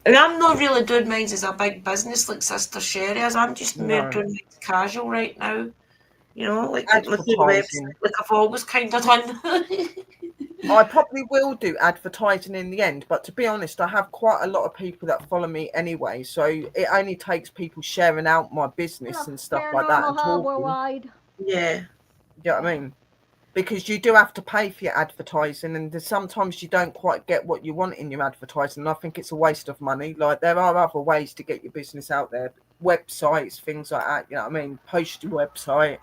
and I'm not really doing mine as a big business like Sister Sherry is. I'm just more No, doing it casual right now. You know, like my through the website. advertising. Like I've always kind of done. I probably will do advertising in the end, but to be honest, I have quite a lot of people that follow me anyway, so it only takes people sharing out my business Hello, and stuff like that Paranormal and Hub talking. Worldwide. Yeah. You know what I mean? Because you do have to pay for your advertising, and sometimes you don't quite get what you want in your advertising. And I think it's a waste of money. Like, there are other ways to get your business out there, websites, things like that. You know what I mean? Post your website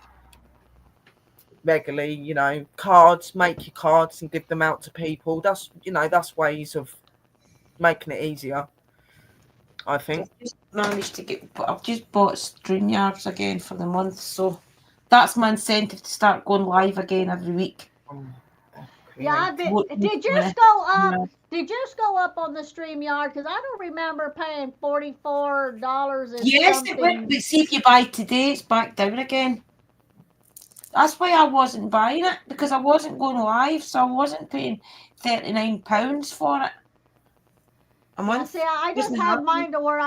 regularly. You know, cards, make your cards and give them out to people. That's ways of making it easier, I think. I've just managed to get. I've just bought StreamYards again for the month, so that's my incentive to start going live again every week. Yeah, I've been. Did yours go up? Did yours go up on the StreamYard? Because I don't remember paying $44 and Yes, it went. something. But see, if you buy today, it's back down again. That's why I wasn't buying it, because I wasn't going live, so I wasn't paying £39 for it a month. See, I just Wasn't have happening. mine to where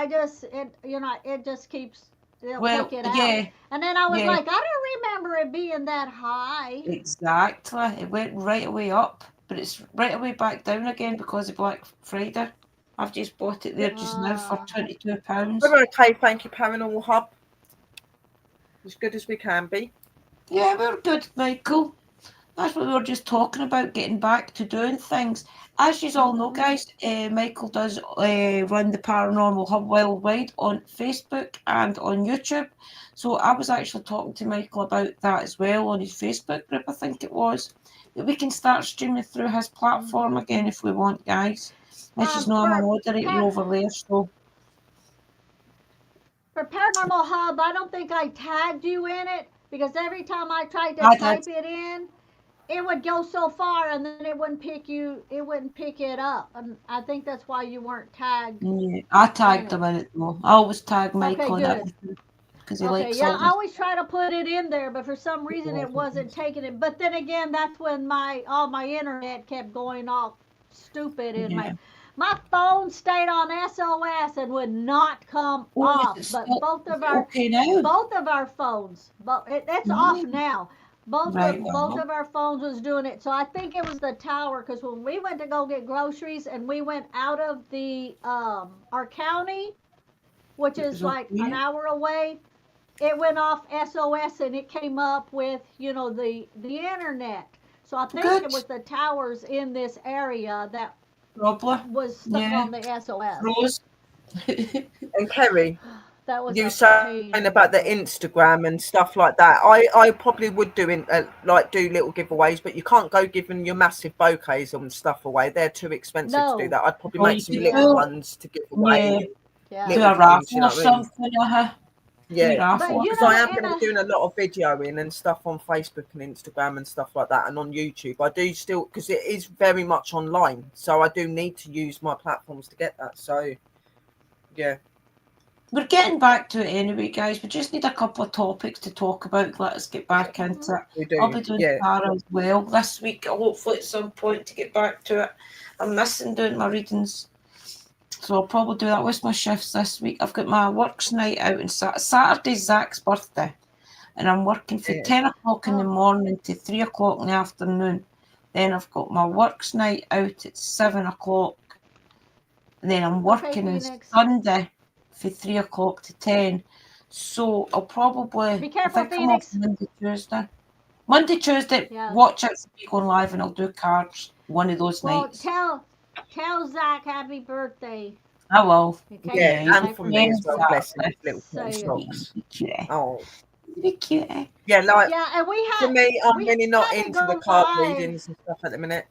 it just keeps. They'll Well, take it out. yeah, And then I was yeah. like, I don't remember it being that high. Exactly. It went right away up, but it's right away back down again because of Black Friday. I've just bought it there just now for £22. We're okay, thank you, Paranormal Hub. As good as we can be. Yeah, we're good, Michael. That's what we were just talking about, getting back to doing things. As you all know, guys, Michael does run the Paranormal Hub Worldwide on Facebook and on YouTube. So I was actually talking to Michael about that as well on his Facebook group, I think it was. That we can start streaming through his platform again if we want, guys. As you know, I'm a moderator over there, so. For Paranormal Hub, I don't think I tagged you in it because every time I tried to I type did. it in, it would go so far and then it wouldn't pick it up. And I think that's why you weren't tagged. Yeah, I tagged him in it though. I always tag Michael in good. everything because he Okay, likes yeah, all I always try to put it in there, but for some reason it wasn't taking it. But then again, that's when all my internet kept going all stupid and Yeah. my phone stayed on SOS and would not come Oh, off. is it But still both of our okay now? phones, but it's off Mm. now. Right, Both well, of our phones was doing it. So I think it was the tower because when we went to go get groceries and we went out of the our county, which it is was like an okay. hour away, it went off SOS and it came up with the internet. So I think it Good, was the towers in this area that probably. was stuck Yeah, on the SOS. Rose. And Kerry, That was you a saying pain in the about the butt. Instagram and stuff like that. I probably would do do little giveaways, but you can't go giving your massive bouquets and stuff away. They're too expensive to do No. that. I'd probably Or make you some could little Yeah. ones to give yeah, away, Yeah. do little a things. You raffle or know what I mean? something. Do a Yeah, But raffle or you because know, I am something. going to be doing a lot of videoing and stuff on Facebook and Instagram and stuff like that, and on YouTube. I do still, because it is very much online, so I do need to use my platforms to get that. So, yeah. we're getting back to it anyway, guys. We just need a couple of topics to talk about. Let us get back into it. We do. I'll be doing Yeah. Tara as well this week, hopefully at some point to get back to it. I'm missing doing my readings, so I'll probably do that with my shifts this week. I've got my works night out on Saturday's Zach's birthday, and I'm working from 10 o'clock in the morning to 3 o'clock in the afternoon. Then I've got my works night out at 7 o'clock, and then I'm working on Phoenix. Sunday for 3 o'clock to 10. So I'll probably Be careful, I think I'm off Phoenix. Monday, Tuesday, Yeah. watch out for me going live and I'll do cards one of those Well, nights. tell Zach happy birthday. I will. Okay? Yeah, Like and for me as well. Exactly. Bless him, little Say it. socks. Yeah. Oh, Be cute, eh? yeah. Like Yeah, and we for had. me, I'm we really not had to into the go card live. readings and stuff at the minute.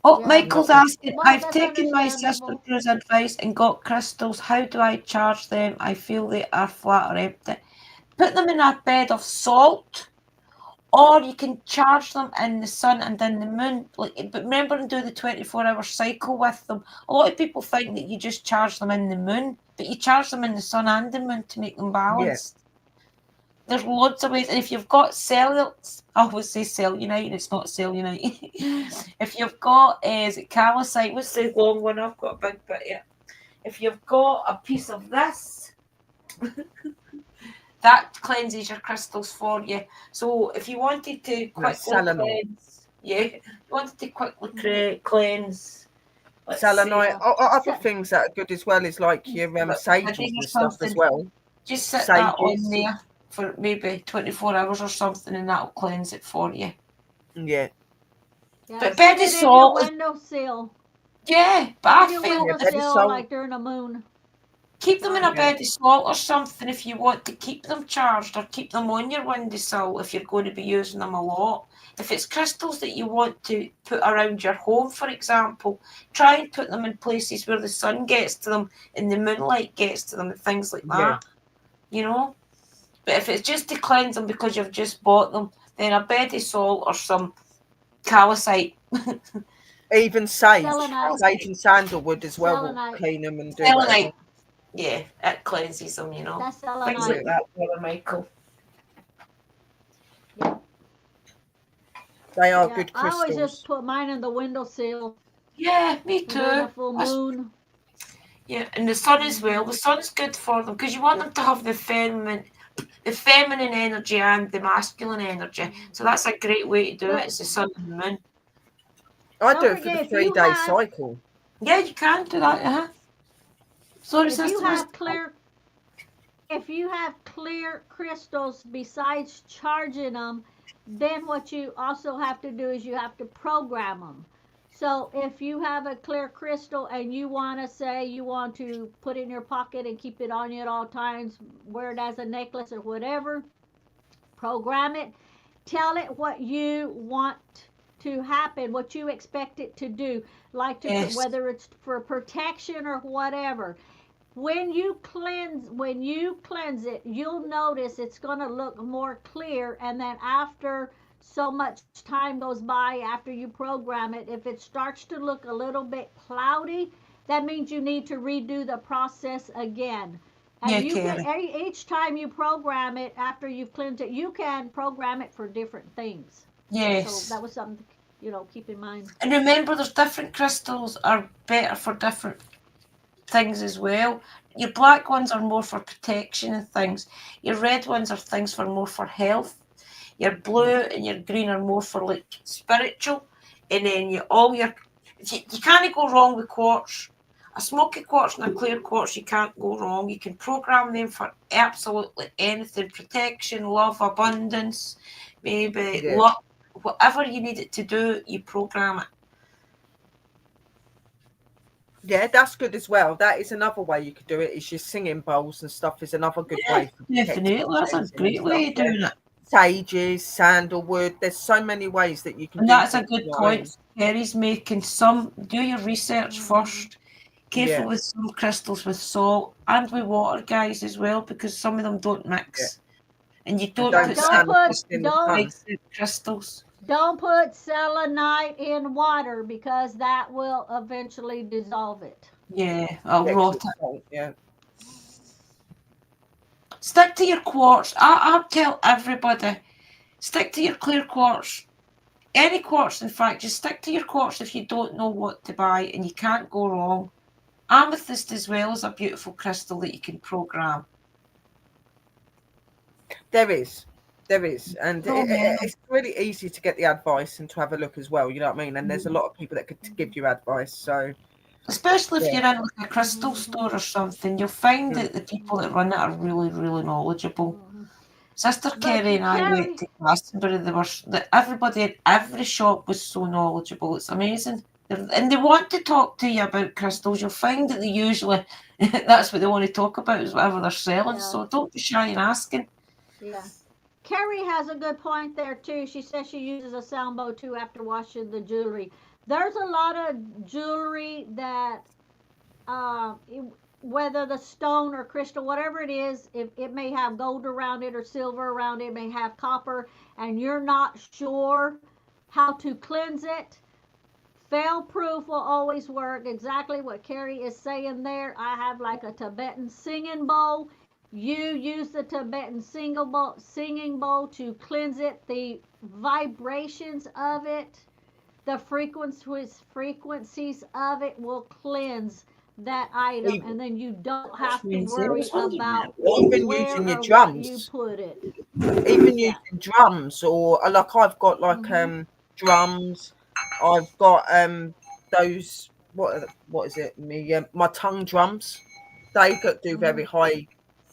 Oh, Yeah. Michael's asking, Well, I've that's taken my sister understandable. Drew's advice and got crystals. How do I charge them? I feel they are flat or empty. Put them in a bed of salt, or you can charge them in the sun and in the moon. But remember and do the 24-hour cycle with them. A lot of people think that you just charge them in the moon, but you charge them in the sun and the moon to make them balanced. There's loads of ways. And if you've got I always say cellulite, and it's not cellulite. If you've got, is it calcite? What's the long one? I've got a big bit here. If you've got a piece of this, that cleanses your crystals for you. So if you wanted to quickly cleanse, cleanse. Selenite. Other things that are good as well is like your sages and stuff as well. Just sit that on there for maybe 24 hours or something, and that'll cleanse it for you. Yeah. Yeah, But sit bed it is in salt. your windowsill. Yeah, but I Your feel windowsill like during a moon. keep them in a bed of salt or something if you want to keep them charged, or keep them on your windowsill if you're going to be using them a lot. If it's crystals that you want to put around your home, for example, try and put them in places where the sun gets to them and the moonlight gets to them and things like that. You know? But if it's just to cleanse them because you've just bought them, then a bed of salt or some calcite. Even sage and sandalwood as well Selenite. will clean them and do Selenite. Yeah, it cleanses them, you know. That's Things selenite. like that, Brother Michael. Yeah. They are Yeah, good I always crystals. just put mine in the windowsill Yeah, me during a too. full moon. Yeah, and the sun as well. The sun's good for them because you want them to have the feminine energy and the masculine energy. So that's a great way to do it. It's the sun and the moon. I Don't do it for forget, the if you 3-day have- cycle. Yeah, you can do that. Sorry, If you sister. have clear crystals besides charging them, then what you also have to do is you have to program them. So if you have a clear crystal and you want to put it in your pocket and keep it on you at all times, wear it as a necklace or whatever, program it. Tell it what you want to happen, what you expect it to do, like to Yes. whether it's for protection or whatever. When you cleanse it, you'll notice it's going to look more clear, and then after so much time goes by after you program it, if it starts to look a little bit cloudy, that means you need to redo the process again. And you can, each time you program it after you've cleansed it, you can program it for different things. Yes. So that was something to keep in mind. And remember, there's different crystals are better for different things as well. Your black ones are more for protection and things. Your red ones are things for more for health. Your blue and your green are more for like spiritual. And then you can't go wrong with quartz. A smoky quartz and a clear quartz, you can't go wrong. You can program them for absolutely anything. Protection, love, abundance, maybe luck. Whatever you need it to do, you program it. Yeah, that's good as well. That is another way you could do it. Is your singing bowls and stuff is another good way. Definitely, that's a great way of doing it. Sages, sandalwood. There's so many ways that you can. And that's a good point. Kerry's making do your research first. Careful with some crystals with salt and with water, guys, as well, because some of them don't mix. And you don't put crystals. Don't put selenite in water because that will eventually dissolve it. Yeah, I'll rot it. Yeah. Stick to your quartz. I tell everybody, stick to your clear quartz. Any quartz, in fact, just stick to your quartz if you don't know what to buy, and you can't go wrong. Amethyst as well is a beautiful crystal that you can program. There is, and Oh, yeah. it's really easy to get the advice and to have a look as well. You know what I mean? And there's a lot of people that could give you advice. So, Especially if Yeah. you're in like a crystal store or something, you'll find that the people that run it are really, really knowledgeable. Sister But Kerry and I Kerry- went to Glastonbury. Everybody in every shop was so knowledgeable. It's amazing. And they want to talk to you about crystals. You'll find that they usually, that's what they want to talk about, is whatever they're selling. Yeah. So don't be shy in asking. Yeah. Carrie has a good point there too. She says she uses a sound bow too after washing the jewelry. There's a lot of jewelry that, whether the stone or crystal, whatever it is, if it may have gold around it or silver around it, it may have copper, and you're not sure how to cleanse it. Fail proof will always work. Exactly what Carrie is saying there. I have like a Tibetan singing bowl. You use the Tibetan singing bowl to cleanse it. The vibrations of it, the frequencies of it will cleanse that item, and then you don't have to worry about Even where using your or what drums. you put it. even Yeah. using drums, or like I've got like drums. I've got those what is it? My tongue drums. They do very high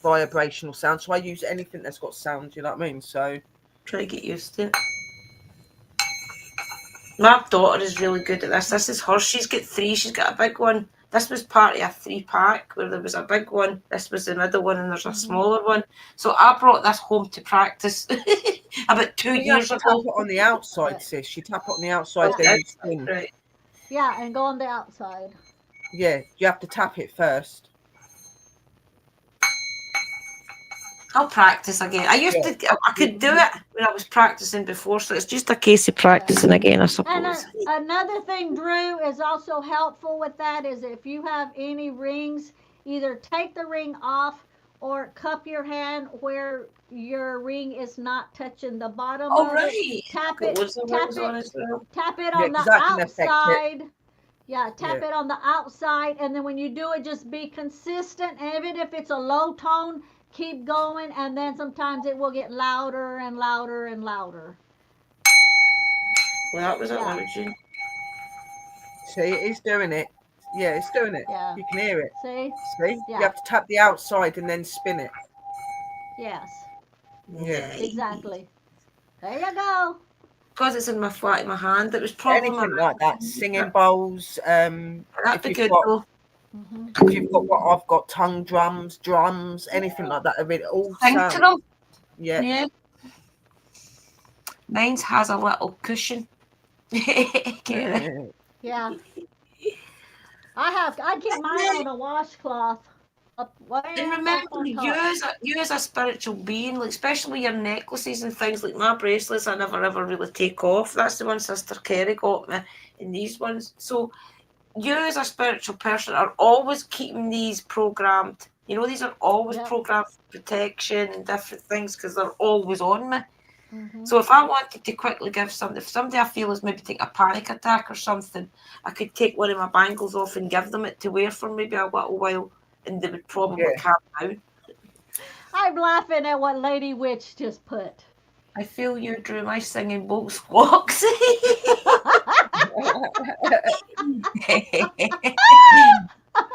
vibrational sound. So I use anything that's got sound. You know what I mean? So Try to get used to it. My daughter is really good at this. This is hers. She's got 3. She's got a big one. This was part of a 3-pack where there was a big one. This was the middle one, and there's a smaller one. So I brought this home to practice about 2 you have years to tap ago. it on the outside, sis. You tap it on the outside, Okay. then you spin. Right. Yeah, and go on the outside. Yeah, you have to tap it first. I'll practice again. I could do it when I was practicing before, so it's just a case of practicing again, I And suppose. another thing, Drew, is also helpful with that is if you have any rings, either take the ring off or cup your hand where your ring is not touching the bottom Oh, of right. it. Tap Got it, loads of tap rings on as well. tap it Yeah, on the 'cause that can affect it. outside. Yeah, tap Yeah. it on the outside, and then when you do it, just be consistent. Even if it's a low tone, keep going, and then sometimes it will get louder and louder and louder. Well, that was it, Yeah. Eugene. See, it's doing it. Yeah, it's doing it. Yeah. You can hear it. See? See, Yeah. you have to tap the outside and then spin it. Yes. Yeah. Exactly. There you go. Because it's in my flat in my hand, it was probably Anything like that, singing bowls. That'd be if good, you've got, though. if you've got what I've got, tongue drums, anything like that. I mean, all Sing to sound. them. Yeah. Yeah. Mine has a little cushion. Kerry. Yeah. I keep mine on a washcloth. Up way And up remember, on you top. as a spiritual being, like especially your necklaces and things like my bracelets, I never ever really take off. That's the one Sister Kerry got me, and these ones. So you as a spiritual person are always keeping these programmed. You know, these are always Yep. programmed for protection and different things because they're always on me. Mhm. So if I wanted to quickly give something, if somebody I feel is maybe taking a panic attack or something, I could take one of my bangles off and give them it to wear for maybe a little while, and they would probably calm down. I'm laughing at what Lady Witch just put. I feel you, Drew. My singing bowl squawks.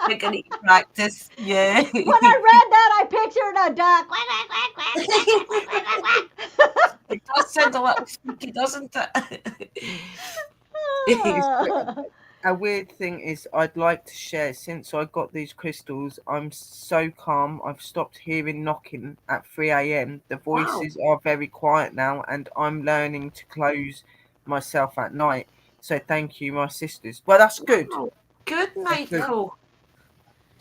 We're gonna need to practice. Yeah. When I read that, I pictured a duck. Quack, quack, quack, quack, quack, quack, quack, quack, quack. It does sound a little spooky, doesn't it? A weird thing is, I'd like to share. Since I got these crystals, I'm so calm. I've stopped hearing knocking at 3 a.m. The voices are very quiet now, and I'm learning to close myself at night. So thank you, my sisters. Well, that's good. Wow. Good, Michael.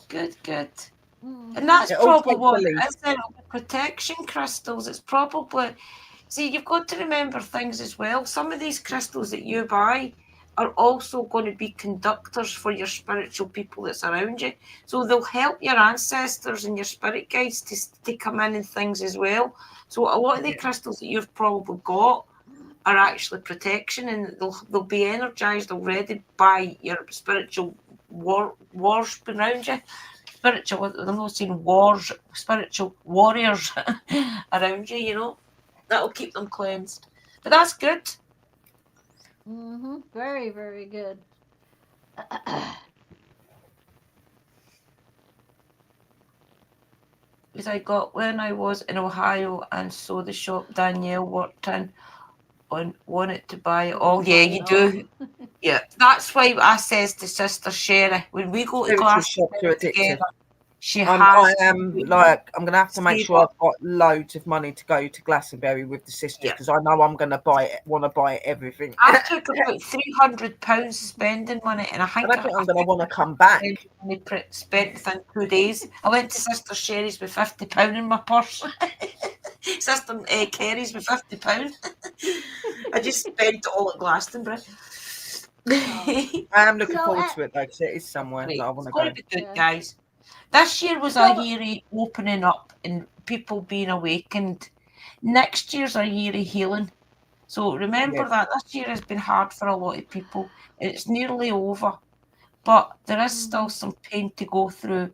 Good. Mm. And that's It all probably takes what it belief. is then, protection crystals. It's probably, see, you've got to remember things as well. Some of these crystals that you buy are also going to be conductors for your spiritual people that's around you. So they'll help your ancestors and your spirit guides to come in and things as well. So a lot of the crystals that you've probably got are actually protection, and they'll be energized already by your spiritual wars around you. Spiritual, I'm not saying wars, spiritual warriors around you, you know. That'll keep them cleansed. But that's good. Very, very good. Because I got when I was in Ohio and saw the shop Danielle worked in and wanted to buy it. Oh yeah, you do. Yeah, that's why I says to Sister Sherry, when we go to Spiritual Glasgow shops are addictive. together, she I has. am like, I'm going to have to make Save sure up. I've got loads of money to go to Glastonbury with the sisters, Yeah. because I know I'm going to want to buy everything. I took about £300 spending money, and I think And I think I'm going to want to come back. spent within 2 days. I went to Sister Sherry's with £50 in my purse. Sister Kerry's with £50. I just spent it all at Glastonbury. I am looking So, forward to it though, because it is somewhere Great. that I want It's to going go. to be good, Yeah. guys. This year was So- a year of opening up and people being awakened. Next year's a year of healing. So remember Yes. that this year has been hard for a lot of people. It's nearly over, but there is still some pain to go through.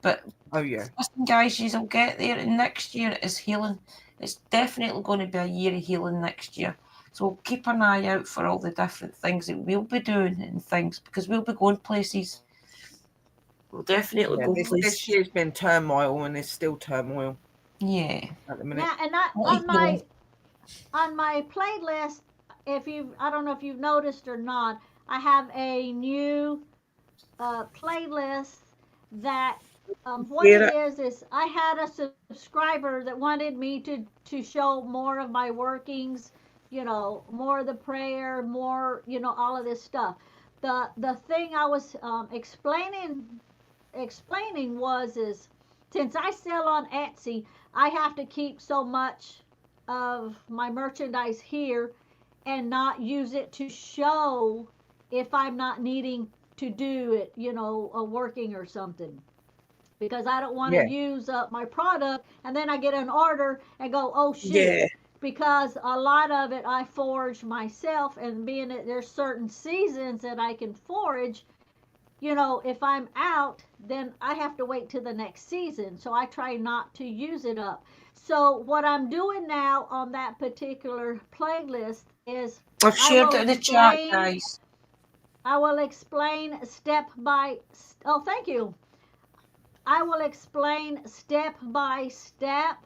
But Oh yeah. listen, guys, you'll get there. And next year is healing. It's definitely going to be a year of healing next year. So keep an eye out for all the different things that we'll be doing and things, because we'll be going places. We'll definitely Yeah, go this places. year's been turmoil, and there's still turmoil Yeah. at the minute. now, and What are you on my playlist, I don't know if you've noticed or not, I have a new playlist that what Hear it is I had a subscriber that wanted me to show more of my workings, more of the prayer, more, all of this stuff. The thing I was explaining was is since I sell on Etsy, I have to keep so much of my merchandise here and not use it to show if I'm not needing to do it, a working or something. Because I don't want to use up my product and then I get an order and go, oh shoot. Yeah. Because a lot of it I forage myself, and being that there's certain seasons that I can forage, if I'm out, then I have to wait till the next season. So I try not to use it up. So what I'm doing now on that particular playlist is I've shared will it in the chat, explain- guys. I will explain step by. Oh, thank you. I will explain step by step,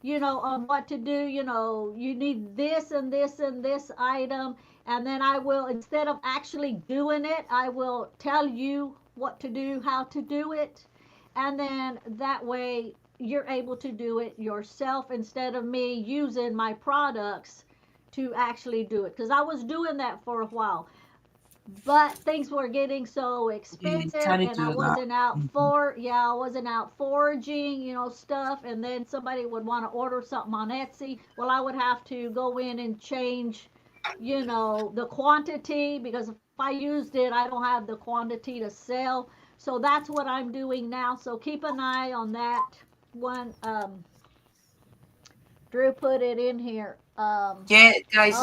on what to do. You need this and this and this item. And then I will, instead of actually doing it, I will tell you what to do, how to do it. And then that way you're able to do it yourself instead of me using my products to actually do it. Because I was doing that for a while. But things were getting so expensive, can't and do I that. wasn't out I wasn't out foraging, stuff. And then somebody would want to order something on Etsy. Well, I would have to go in and change, the quantity, because if I used it, I don't have the quantity to sell. So that's what I'm doing now. So keep an eye on that one. Drew put it in here. Yeah, guys.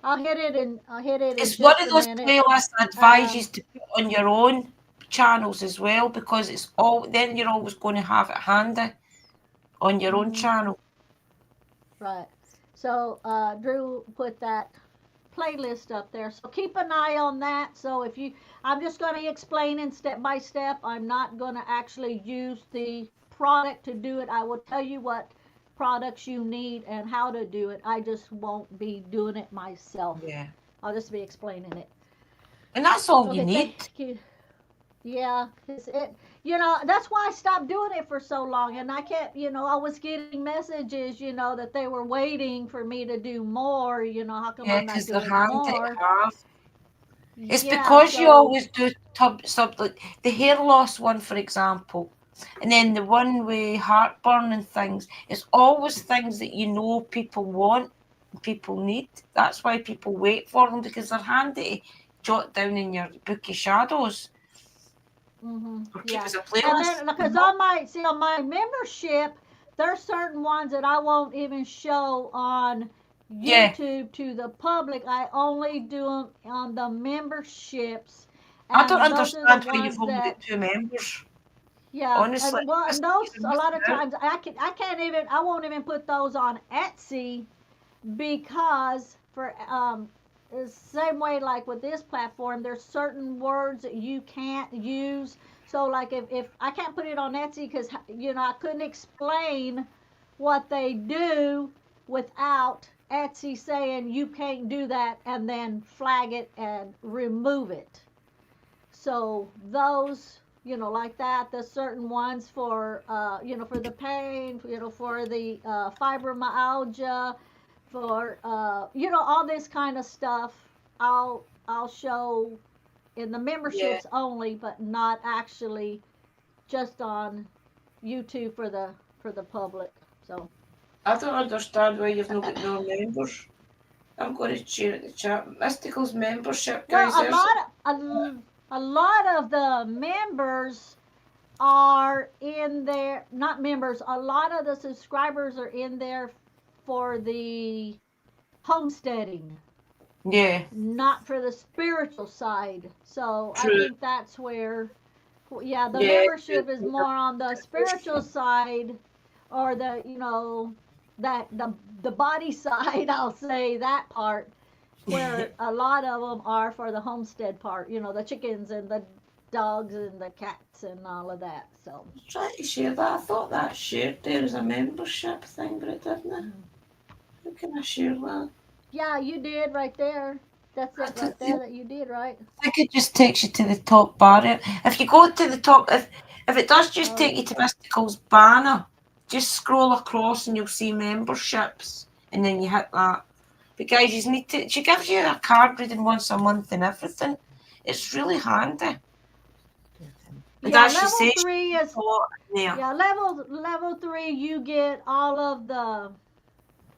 I'll hit it in. It's in one just of a those minute. playlists I advise you to put on your own channels as well, because it's all then you're always going to have it handy on your own channel. Right. So Drew put that playlist up there. So keep an eye on that. So I'm just going to explain in step by step. I'm not going to actually use the product to do it. I will tell you what products you need and how to do it. I just won't be doing it myself. Yeah. I'll just be explaining it. And that's all Okay, you need. thank you. Yeah, that's why I stopped doing it for so long. And I kept, I was getting messages, that they were waiting for me to do more. How come Yeah, I'm not because they're doing handy more? to have. It's Yeah, because you so- always do something like the hair loss one, for example, and then the one with heartburn and things. It's always things that people want, and people need. That's why people wait for them, because they're handy to jot down in your book of shadows or keep Yeah. as a And playlist. then because on my membership, there's certain ones that I won't even show on Yeah, YouTube to the public. I only do them on the memberships, I don't and those are the understand why you've ones only got that 2 members. yeah. Honestly, And well, this and those is a lot missing of out. times I won't even put those on Etsy because for the same way like with this platform there's certain words that you can't use, so like if I can't put it on Etsy because I couldn't explain what they do without Etsy saying you can't do that and then flag it and remove it. So those, like that, the certain ones for, for the pain, for the fibromyalgia, for, all this kind of stuff, I'll show in the Yeah, memberships only, but not actually just on YouTube for the public. So I don't understand why you've not got no members. I'm going to share it in the chat. Mystical's membership, well, guys. There's a lot of the members are in there, not members, a lot of the subscribers are in there for the homesteading, yeah, not for the spiritual side. So I true. think that's where, yeah, the Yeah, membership is more on the spiritual side, or the, that the body side, I'll say that part, where a lot of them are for the homestead part, the chickens and the dogs and the cats and all of that. So Trying to share that. I thought that shared there as a membership thing, but it didn't. How can I share that? yeah, you did right there. That's I it right there think that you did, right? it just takes you to the top bar. If you go to the top, if it does just take Oh, you to Mystical's banner, just scroll across and you'll see memberships, and then you hit that. But guys, you need to. She gives you a card reading once a month and everything. It's really handy. And yeah, as she level says, three she's is a lot in there. yeah, level three. You get all of the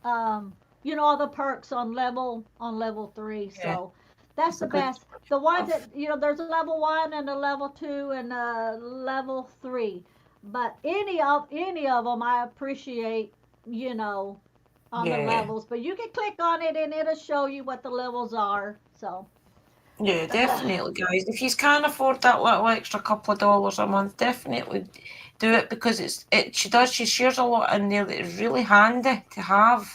all the perks on level three. Yeah, So that's it's a the good best. The ones stuff. that there's a level one and a level two and a level three. But any of them, I appreciate. On the Yeah. levels, but you can click on it and it'll show you what the levels are. So Yeah, definitely, guys. If you can't afford that little extra couple of dollars a month, definitely do it because she shares a lot in there that is really handy to have.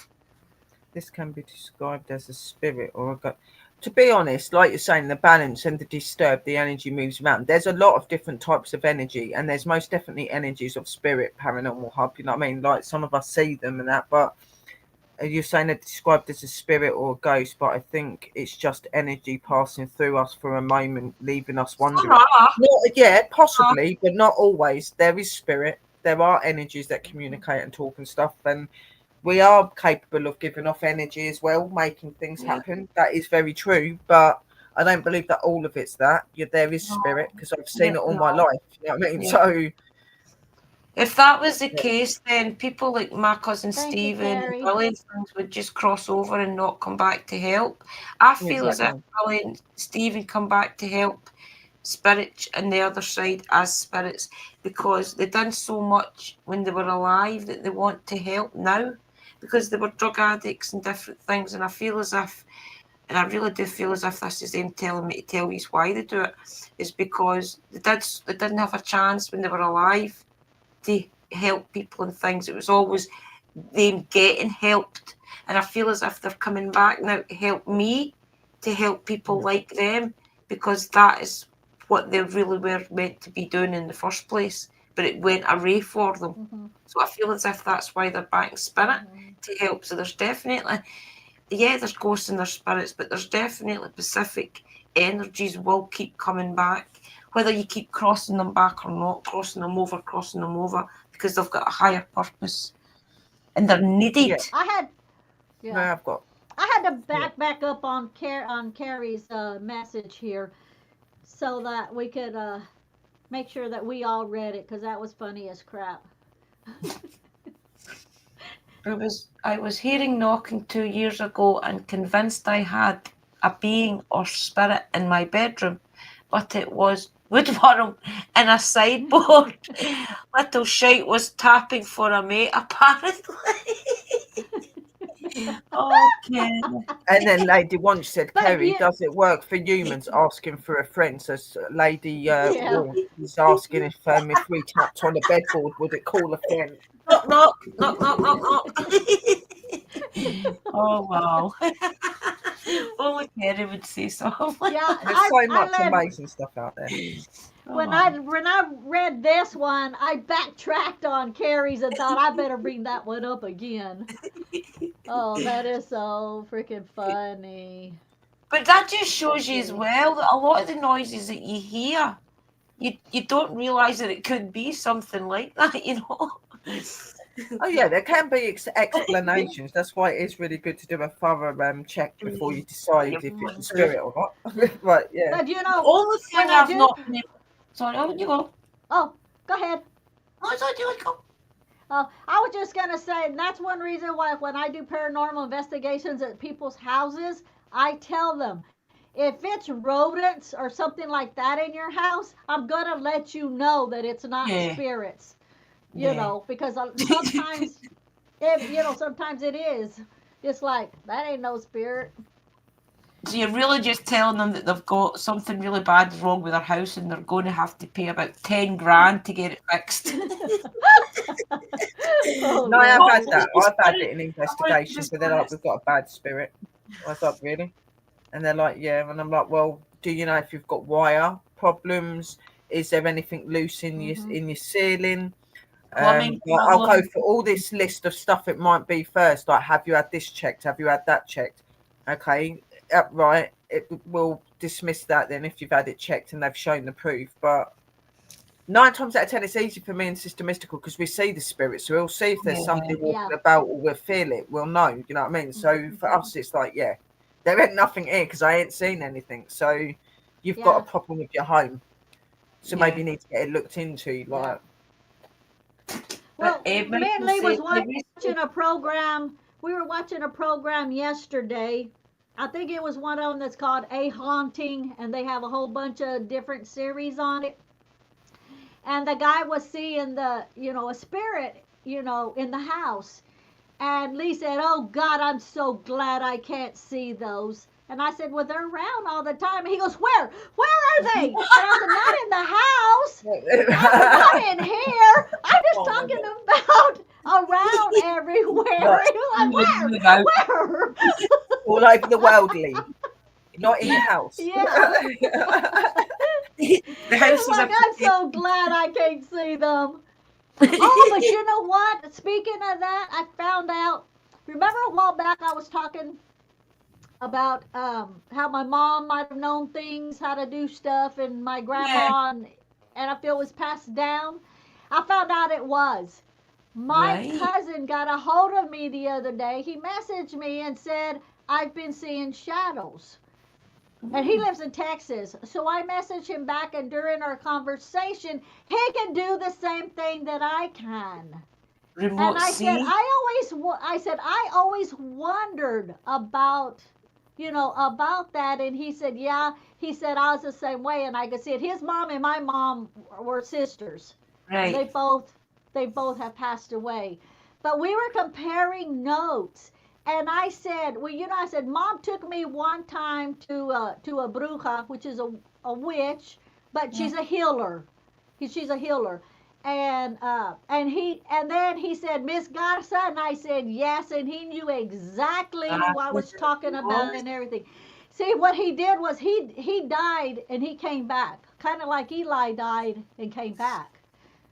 This can be described as a spirit or a god. To be honest, like you're saying, the balance and the disturb, the energy moves around. There's a lot of different types of energy, and there's most definitely energies of spirit, paranormal hub. You know what I mean? Like some of us see them and that, but you're saying they're described as a spirit or a ghost, but I think it's just energy passing through us for a moment, leaving us wondering. Ah, Not, yeah, possibly, but not always. There is spirit. There are energies that communicate and talk and stuff, and we are capable of giving off energy as well, making things yeah, happen. That is very true, but I don't believe that all of it's that. Yeah, there is no, spirit because I've seen it all my no, life. You know what I mean? yeah. So If that was the yeah, case, then people like my cousin thank you, Stephen and Carrie. Billy and things would just cross over and not come back to help. I feel as if exactly. Billy and Stephen come back to help spirits and the other side as spirits because they done so much when they were alive that they want to help now because they were drug addicts and different things. And I feel as if, and I really do feel as if this is them telling me to tell you why they do it, is because they didn't have a chance when they were alive to help people and things. It was always them getting helped. And I feel as if they're coming back now to help me, to help people Yeah. like them, because that is what they really were meant to be doing in the first place. But it went away for them. Hmm. So I feel as if that's why they're back in spirit to help. So there's definitely, yeah, there's ghosts and there's spirits, but there's definitely specific energies will keep coming back, whether you keep crossing them back or not, crossing them over, because they've got a higher purpose and they're needed. Yeah. I had No, yeah, I've got I had to yeah. back up on Carrie's message here so that we could make sure that we all read it because that was funny as crap. I was hearing knocking 2 years ago and convinced I had a being or spirit in my bedroom, but it was Woodworm in a sideboard. Little shite was tapping for a mate, apparently. Okay. And then Lady Wunsch said, But Kerry, you- does it work for humans asking for a friend? So Lady Yeah. Wunsch is asking if we tapped on the bedboard, would it call a friend? Knock, knock, knock, knock, knock, knock. Oh, wow. Only Kerry would say something. Yeah, There's so much I read, amazing stuff out there. when Oh. I read this one, I backtracked on Carrie's and thought I better bring that one up again. Oh, that is so freaking funny. But that just shows you as well that a lot of the noises that you hear, you don't realise that it could be something like that, you know. Oh yeah, there can be explanations. That's why it is really good to do a thorough check before you decide if it's a spirit or not. Right? Yeah. But you The know, only thing when I I've do- not been able... Sorry, oh, you go. oh, go ahead. No, it's not you, go. I was just gonna say, and that's one reason why when I do paranormal investigations at people's houses, I tell them, if it's rodents or something like that in your house, I'm gonna let you know that it's not Yeah. spirits. You Yeah. know, because sometimes, sometimes it is. It's like, that ain't no spirit. So you're really just telling them that they've got something really bad wrong with their house and they're going to have to pay about 10 grand to get it fixed. Oh, No, I have Lord. had that. I've had it in investigations where they're like, we've got a bad spirit. I was like, really? And they're like, yeah. And I'm like, well, do you know if you've got wire problems? Is there anything loose in your ceiling? Plumbing I'll go problem. for all this list of stuff it might be first. Like, have you had this checked? Have you had that checked? Okay, right. It will dismiss that then if you've had it checked and they've shown the proof. But 9 times out of 10, it's easy for me and Sister Mystical because we see the spirits. So we'll see if there's Yeah. somebody walking Yeah. about or we'll feel it. We'll know. You know what I mean? So for us, it's like, yeah, there ain't nothing here because I ain't seen anything. So you've got a Yeah. problem with your home. So Yeah. maybe you need to get it looked into. Like, Well, But, me Michael and Lee was said- watching a program. We were watching a program yesterday. I think it was one of them that's called A Haunting, and they have a whole bunch of different series on it. And the guy was seeing a spirit, in the house. And Lee said, "Oh God, I'm so glad I can't see those." And I said, "Well, they're around all the time." And he goes, "Where? Where are they?" And I said, "Not in the house. I said, not in here. I'm just talking about around everywhere." He was like, "Where? all over the world, Lee. Not in your house. Yeah. The He house was is like, a "I'm so glad I can't see them." Oh, but you know what? Speaking of that, I found out. Remember a while back I was talking about how my mom might have known things, how to do stuff, and my grandma, and I feel it was passed down. I found out it was. My Right. cousin got a hold of me the other day. He messaged me and said, "I've been seeing shadows." And he lives in Texas. So I messaged him back, and during our conversation, he can do the same thing that I can. remote And I said, see. I always wondered about, about that. And he said, yeah. He said, I was the same way. And I could see it. His mom and my mom were sisters. Right. They both have passed away. But we were comparing notes. And I said, well, I said, Mom took me one time to a bruja, which is a witch, but she's a healer. She's a healer. And then he said, Miss Garza, and I said, yes, and he knew exactly who I was talking about and everything. See, what he did was he died and he came back, kind of like Eli died and came back.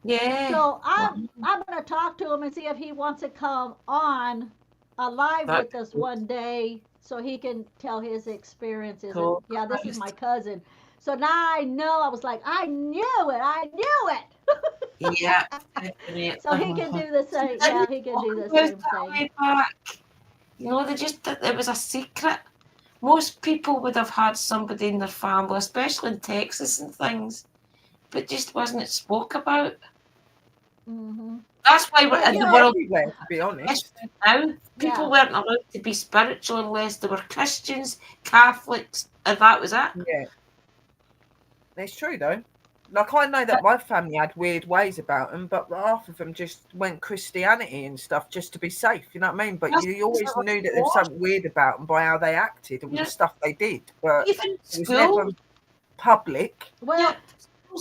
Yeah. So I'm going to talk to him and see if he wants to come on alive with us one day so he can tell his experiences. Cool. And, yeah, this is my cousin. So now I know. I was like, I knew it. Yeah. Definitely. So he can do the same. Yeah, he can do the same thing. Way back. It was a secret. Most people would have had somebody in their family, especially in Texas and things, but just wasn't it spoke about. Mm-hmm. That's why we're Yeah, in you the know, world Everywhere, to be honest. now. People weren't allowed to be spiritual unless they were Christians, Catholics, and that was it. Yeah, it's true though. Like I know that my family had weird ways about them, but half of them just went Christianity and stuff just to be safe. You know what I mean? But That's you always what knew it that there was was. something weird about them by how they acted and Yeah. the stuff they did. But Even it was school, never public. well, yeah,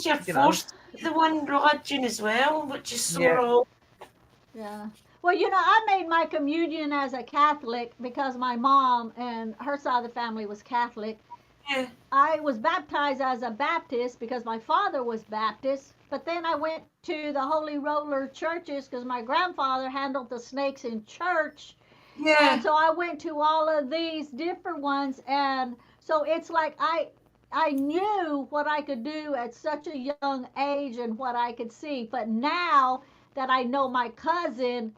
you're You know. forced to be the one religion as well, which is so Yeah. wrong. yeah. Well, you know, I made my communion as a Catholic because my mom and her side of the family was Catholic. Yeah, I was baptized as a Baptist because my father was Baptist, but then I went to the Holy Roller churches because my grandfather handled the snakes in church. And yeah, so I went to all of these different ones, and so it's like I knew what I could do at such a young age and what I could see. But now that I know my cousin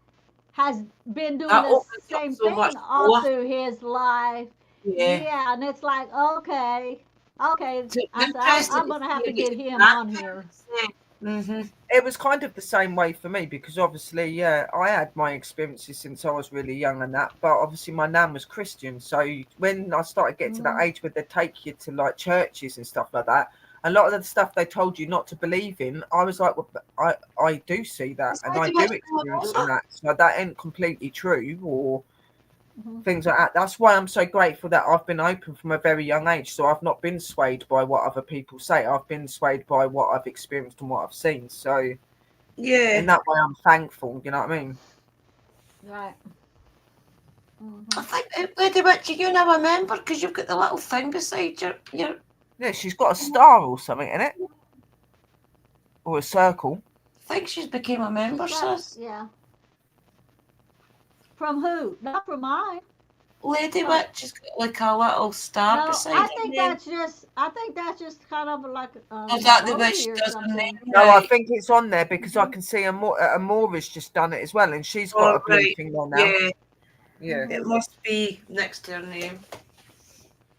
has been doing that the opens up same so much thing all more. through his life, Yeah. yeah, and it's like, okay, okay. So I said, interesting I'm to going to see have to you get get him that. on here. Mm-hmm. It was kind of the same way for me because obviously, yeah, I had my experiences since I was really young and that, but obviously my nan was Christian. So when I started getting to that Mhm. age where they take you to like churches and stuff like that, a lot of the stuff they told you not to believe in, I was like, well, I do see that It's and very I do much experience in remember. that. So that ain't completely true or Mhm. things like that. That's why I'm so grateful that I've been open from a very young age. So I've not been swayed by what other people say. I've been swayed by what I've experienced and what I've seen. So Yeah. in that way, I'm thankful. You know what I mean? Right. I Mhm. think, Lady Witcher, you now remember because you've got the little thing beside your. Yeah, she's got a star or something in it, or a circle. I think she's became a member, She's got, sis. yeah. From who? Not from mine. Lady From Witch has got like a little star no, beside her name. I think that's just kind of like Is an that the way she emoji or does her something. name? No, I Right. think it's on there because I Mhm. can see Amora's just done it as well, and she's got All a blue right. thing on now. Yeah. Yeah, It Mhm. must be next to her name.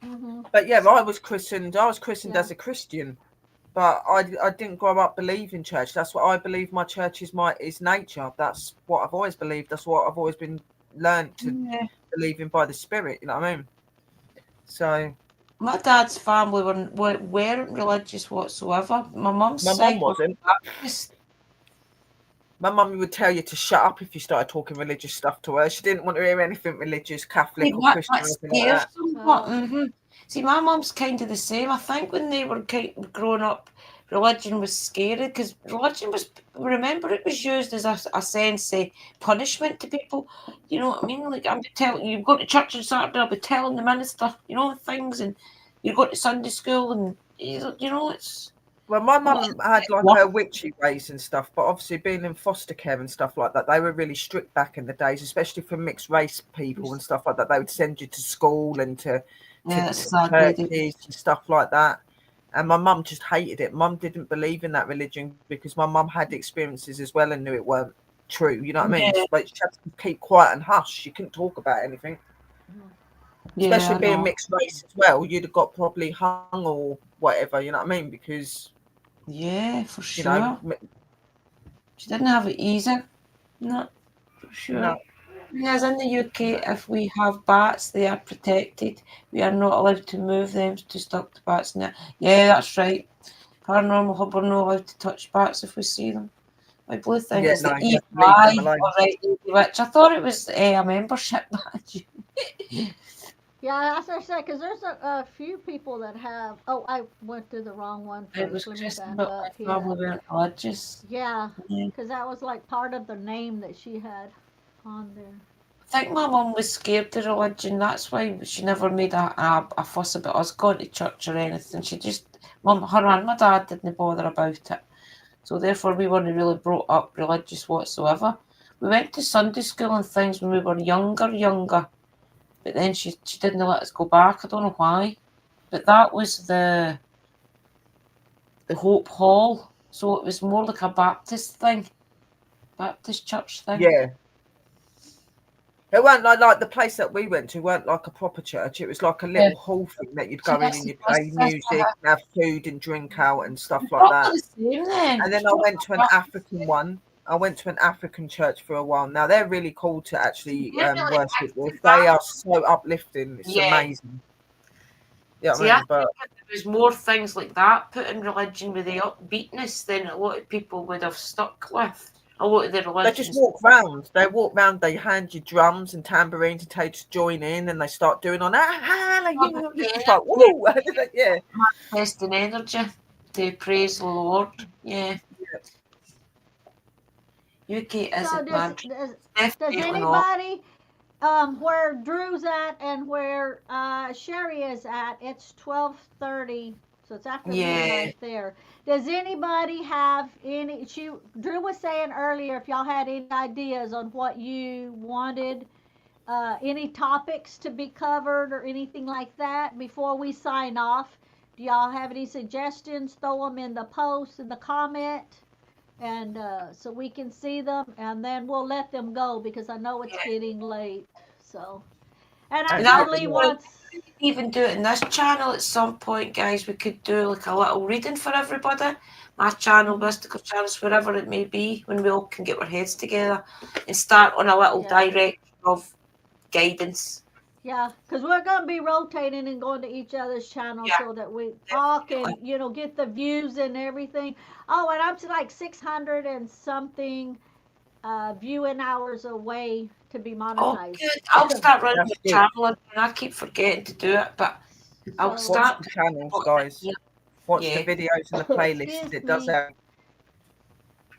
Mhm. but yeah, I was christened. I was christened Yeah. as a Christian, but I didn't grow up believing church. That's what I believe. My church is nature. That's what I've always believed. That's what I've always been learned to Yeah. believe in by the Spirit. You know what I mean? So My dad's family weren't religious whatsoever. My mum's my mum side was wasn't. Baptist. My mum would tell you to shut up if you started talking religious stuff to her. She didn't want to hear anything religious, See, Catholic or that, Christian that or anything like scares that. them. But, Oh. See, my mum's kind of the same. I think when they were kind of growing up, religion was scary because religion was, remember, it was used as a sense of punishment to people. You know what I mean? Like, I'm telling you, go to church on Saturday, I'll be telling the minister, things, and you go to Sunday school, and, it's. Well, my Well, mum had like what? her witchy ways and stuff, but obviously being in foster care and stuff like that, they were really strict back in the days, especially for mixed race people and stuff like that. They would send you to school and to Yeah, that's to sad, lady. churches and stuff like that. And my mum just hated it. Mum didn't believe in that religion because my mum had experiences as well and knew it weren't true. You know what I mean? Yeah, But she had to keep quiet and hush. She couldn't talk about anything, yeah, especially I being know. mixed race as well. You'd have got probably hung or whatever. You know what I mean? Because Yeah, for you know, sure. She didn't have it easy. No, for sure. no. Whereas in the UK, if we have bats, they are protected. We are not allowed to move them to stop the bats. Yeah, that's right. Paranormal Hub are not allowed to touch bats if we see them. My blue thing Yeah, is no, the you evil have to leave them eye. alone. All right, which I thought it was a membership badge. Yeah, as I said, because there's a few people that have. Oh, I went to the wrong one It was first. Let me Kristen, back but up my here. family weren't religious. Yeah, Yeah. because that was like part of the name that she had on there. I think my mum was scared of religion. That's why she never made a fuss about us going to church or anything. She just, her and my dad didn't bother about it. So therefore, we weren't really brought up religious whatsoever. We went to Sunday school and things when we were younger. But then she didn't let us go back. I don't know why. But that was the Hope Hall. So it was more like a Baptist thing, Baptist church thing. Yeah. It weren't like the place that we went to weren't like a proper church. It was like a Yeah. little hall thing that you'd See, go in that's and the you'd best play place to music, have. and have food and drink out and stuff like Probably that. the same then. And It's then I probably went to an Baptist. African one I went to an African church for a while. Now they're really cool to actually They're really worship active, with. that. They are so uplifting. It's Yeah. amazing. Yeah, See, I I mean, but think if there was more things like that put in religion with the upbeatness, then a lot of people would have stuck with a lot of the they religions. just walk round. They walk round. They hand you drums and tambourines and tell you to join in, and they start doing on hallelujah. It's like woo, yeah. Manifesting energy to praise the Lord. Yeah. UK So isn't does mad. does, does Definitely not. anybody where Drew's at and where Sherry is at? It's 12:30, so it's after Yeah. midnight there. Does anybody have any? Drew was saying earlier if y'all had any ideas on what you wanted, any topics to be covered or anything like that before we sign off. Do y'all have any suggestions? Throw them in the post in the comment and so we can see them, and then we'll let them go because I know it's getting late. So, and And Dudley wants. Even do it in this channel at some point, guys. We could do like a little reading for everybody. My channel, mystical channels, wherever it may be, when we all can get our heads together and start on a little direction of guidance. Yeah, because we're going to be rotating and going to each other's channels so that we all can, get the views and everything. Oh, and I'm like 600 and something viewing hours away to be monetized. Oh, good. I'll start running That's the good. channel, and I keep forgetting to do it, but I'll So- start. Watch the channels, guys. Watch the videos and the playlist. Excuse It does me. everything.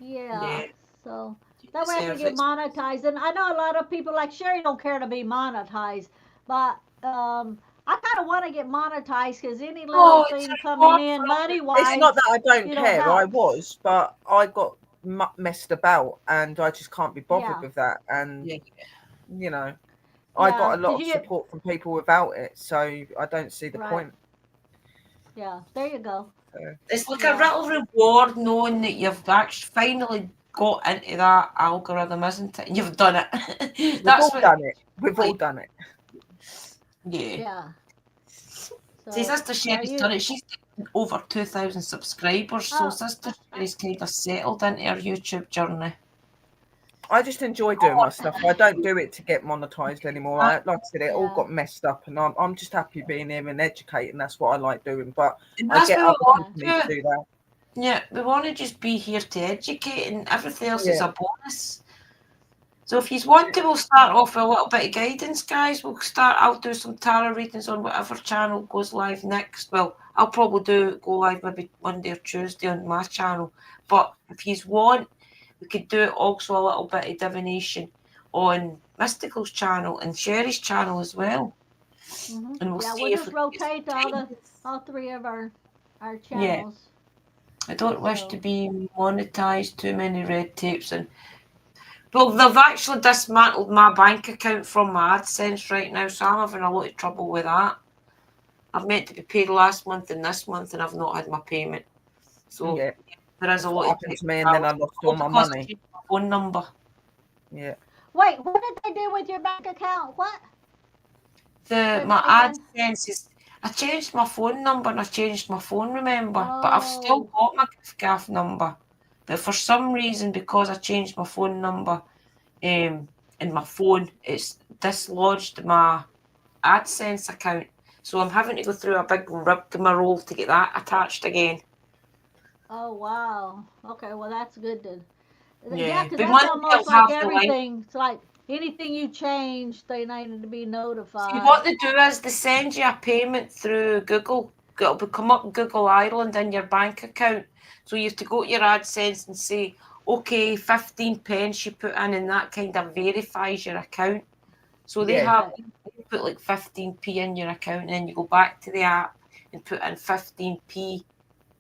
Yeah. Yeah. So that way I can Deserve get it. monetized. And I know a lot of people like Sherry don't care to be monetized, but I kind of want to get monetized because any little it's thing a coming in reward. money wise. It's not that I don't care. I helps. was, but I got messed about, and I just can't be bothered Yeah. with that. And Yeah. you know, I Yeah, got a lot did of you get- support from people without it, so I don't see the Right. point. Yeah, there you go. It's like Yeah. a little reward knowing that you've actually finally got into that algorithm, isn't it? And you've done it. We've That's all what. done it. We've all like- done it. Yeah. Yeah. See, Sister Sherry's you- done it. She's got over 2,000 subscribers, so Oh. Sister Sherry's kind of settled into her YouTube journey. I just enjoy doing my stuff. I don't do it to get monetized anymore. Like I said, it all Yeah. got messed up, and I'm just happy being here and educating. That's what I like doing. But And I that's get what we other want companies to to do that. Yeah, we want to just be here to educate, and everything else is Yeah. a bonus. So if you want to, we'll start off with a little bit of guidance, guys. I'll do some tarot readings on whatever channel goes live next. Well, I'll probably go live maybe Monday or Tuesday on my channel. But if you want, we could do it also a little bit of divination on Mystical's channel and Sherry's channel as well. Mhm. And we'll Yeah, see we'll if just we can get rotate some all three of our Yeah. channels. I don't wish So- to be monetized, too many red tapes. Well, they've actually dismantled my bank account from my AdSense right now, so I'm having a lot of trouble with that. I've meant to be paid last month and this month, and I've not had my payment. So Yeah. there is a lot of happened to me, and then I lost all my because I money. changed my phone number. Yeah. Wait, what did they do with your bank account? What? Say My that again. AdSense is. I changed my phone number and I changed my phone, remember? But I've still got my gift gaff number. But for some reason, because I changed my phone number, in my phone, it's dislodged my AdSense account. So I'm having to go through a big rigmarole to get that attached again. Oh wow. Okay, well that's good then. Yeah, because but that's Monday almost I'll like have the link. everything. It's like anything you change, they need to be notified. See, what they do is they send you a payment through Google. It'll come up Google Ireland in your bank account. So you have to go to your AdSense and say, okay, 15 pence you put in, and that kind of verifies your account. So they Yeah. you put like 15p in your account, and then you go back to the app and put in 15p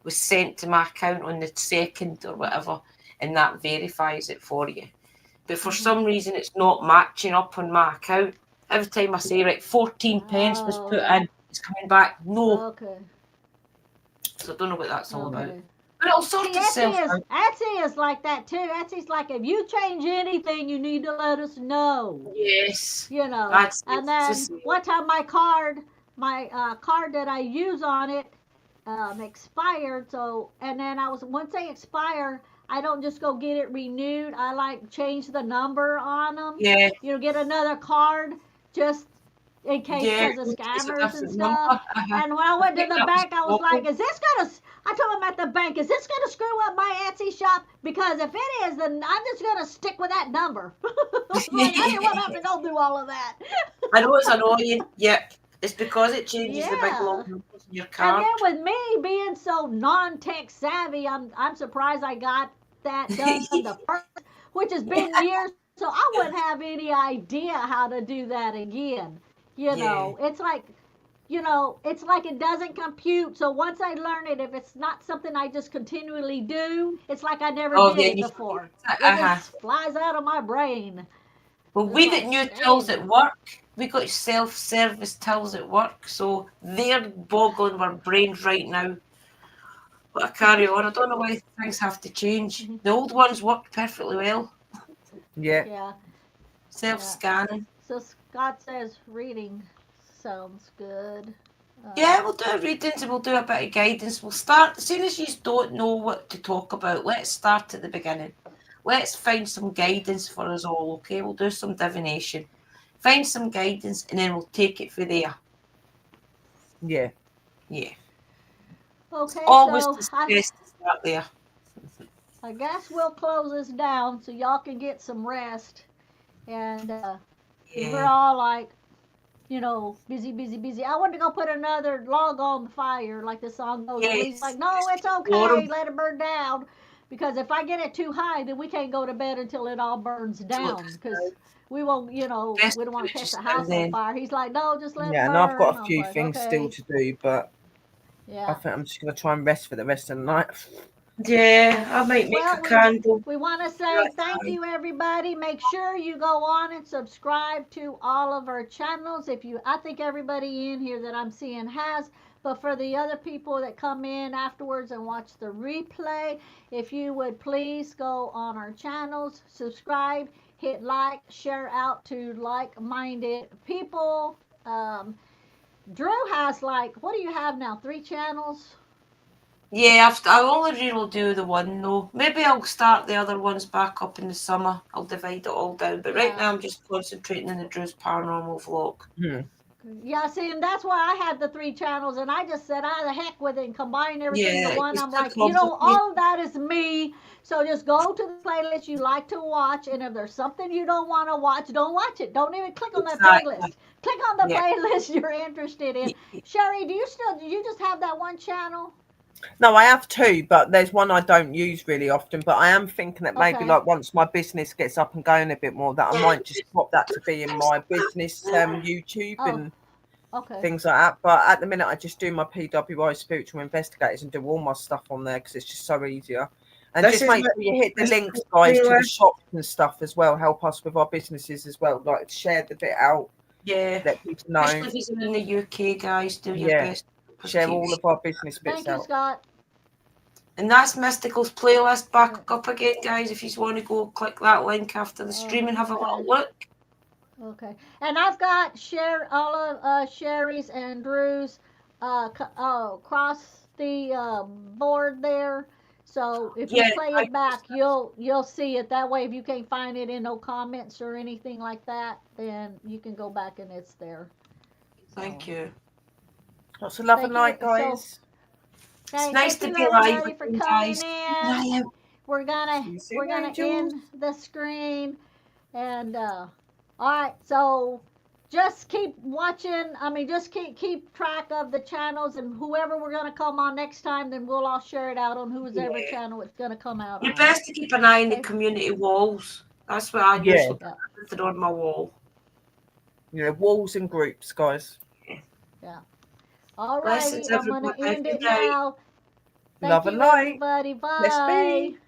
was sent to my account on the 2nd or whatever, and that verifies it for you. But for some reason, it's not matching up on my account. Every time I say, right, 14 pence was put in, it's coming back, no. Okay. So I don't know what that's all about. Okay. But it'll sort See, itself out. Etsy is like that too. Etsy's like if you change anything, you need to let us know. Yes. And then it's the one time my card that I use on it expired. So and then once they expire, I don't just go get it renewed. I like change the number on them. Yeah, Get another card just in case yeah, because of it's a scammers and different number. stuff. And when I I went to think the that was bank, I was like, awful. "Is this gonna?" I told them at the bank, "Is this gonna screw up my Etsy shop? Because if it is, then I'm just gonna stick with that number." Like I didn't want to have to go through all of that. I know it's annoying. Yep. It's because it changes the big long Yeah. numbers in your And card. then with me being so non-tech savvy, I'm surprised I got that done the first, which has been years, so I wouldn't have any idea how to do that again. Yeah. It's like it doesn't compute. So once I learn it, if it's not something I just continually do, it's like I never Oh, did yeah, it you before. forget. It just flies out of my brain. Well, It's we got like, new tools dang. at work. We got self-service tools at work, so they're boggling our brains right now. But I carry on. I don't know why things have to change. The old ones worked perfectly well. Yeah. Yeah, yeah. Self-scanning. So Scott says reading sounds good. Yeah, we'll do a readings and we'll do a bit of guidance. We'll start as soon as you don't know what to talk about. Let's start at the beginning. Let's find some guidance for us all, okay? We'll do some divination. Find some guidance and then we'll take it from there. Yeah. Yeah. It's Okay, always so the I best to start there. I guess we'll close this down so y'all can get some rest. And 'cause we're Yeah. all like, busy, busy, busy. I wanted to go put another log on the fire, like the song goes. And Lee's Yes. like, no, it's okay, Warm. let it burn down. Because if I get it too high, then we can't go to bed until it all burns Till it down. goes Because down. we won't, Best we to don't do want it to catch just the now and house on then. fire. He's like, no, just let it Yeah, and I've burn. got a I was few like, things still okay. to do, but I Yeah. think I'm just going to try and rest for the rest of the night. Yeah, I might make Well, a candle. we want to say That's thank fine. you, everybody. Make sure you go on and subscribe to all of our channels. I think everybody in here that I'm seeing has, but for the other people that come in afterwards and watch the replay, if you would please go on our channels, subscribe, hit like, share out to like-minded people. Um, Drew has what do you have now? 3 channels? Yeah, I'll only really do the one though. Maybe I'll start the other ones back up in the summer. I'll divide it all down. But right Yeah. now I'm just concentrating on the Drew's Paranormal vlog. Yeah, see, and that's why I had the 3 channels, and I just said, the heck with it and combine everything to Yeah, one. it's I'm too like, complicated. all of that is me. So just go to the playlist you like to watch, and if there's something you don't want to watch, don't watch it. Don't even click on that Exactly. playlist. Click on the Yeah. playlist you're interested in. Sherry, do you just have that one channel? No, I have 2, but there's one I don't use really often. But I am thinking that maybe Okay. like once my business gets up and going a bit more, that I might just swap that to be in my business YouTube Oh, and okay. things like that. But at the minute, I just do my PWI spiritual investigators and do all my stuff on there because it's just so easier. And This just is make what sure you hit the this links, guys, to the playlist. shops and stuff as well. Help us with our businesses as well. Like share the bit out, Yeah. let people know. Especially if you're in the UK, guys, do your Yeah, best. share all of our business bits Thank you, out. Scott. And that's Mystical's playlist back up again, guys. If you want to go click that link after the stream and have a little Okay. look. Okay, and I've got all of Sherry's and Drew's across the board there. So if you Yeah, play it back, you'll see it. That way, if you can't find it in no comments or anything like that, then you can go back and it's there. Thank you. Lots of love Thank and you. light, So, guys. It's okay, nice thank to you be live everybody for again, coming guys. in. We're gonna See you soon, end angels. the screen, and all right. So just keep watching. I mean, just keep track of the channels, and whoever we're gonna come on next time, then we'll all share it out on whoever Yeah. channel it's gonna come out You're on. best to keep an eye on the Okay. community walls. That's what I Yeah. usually put on my wall. Yeah, walls and groups, guys. Yeah. All Blessings, righty. I'm gonna everybody. end Good it night. now. Thank Love and you, light. everybody. Let's Bye. be.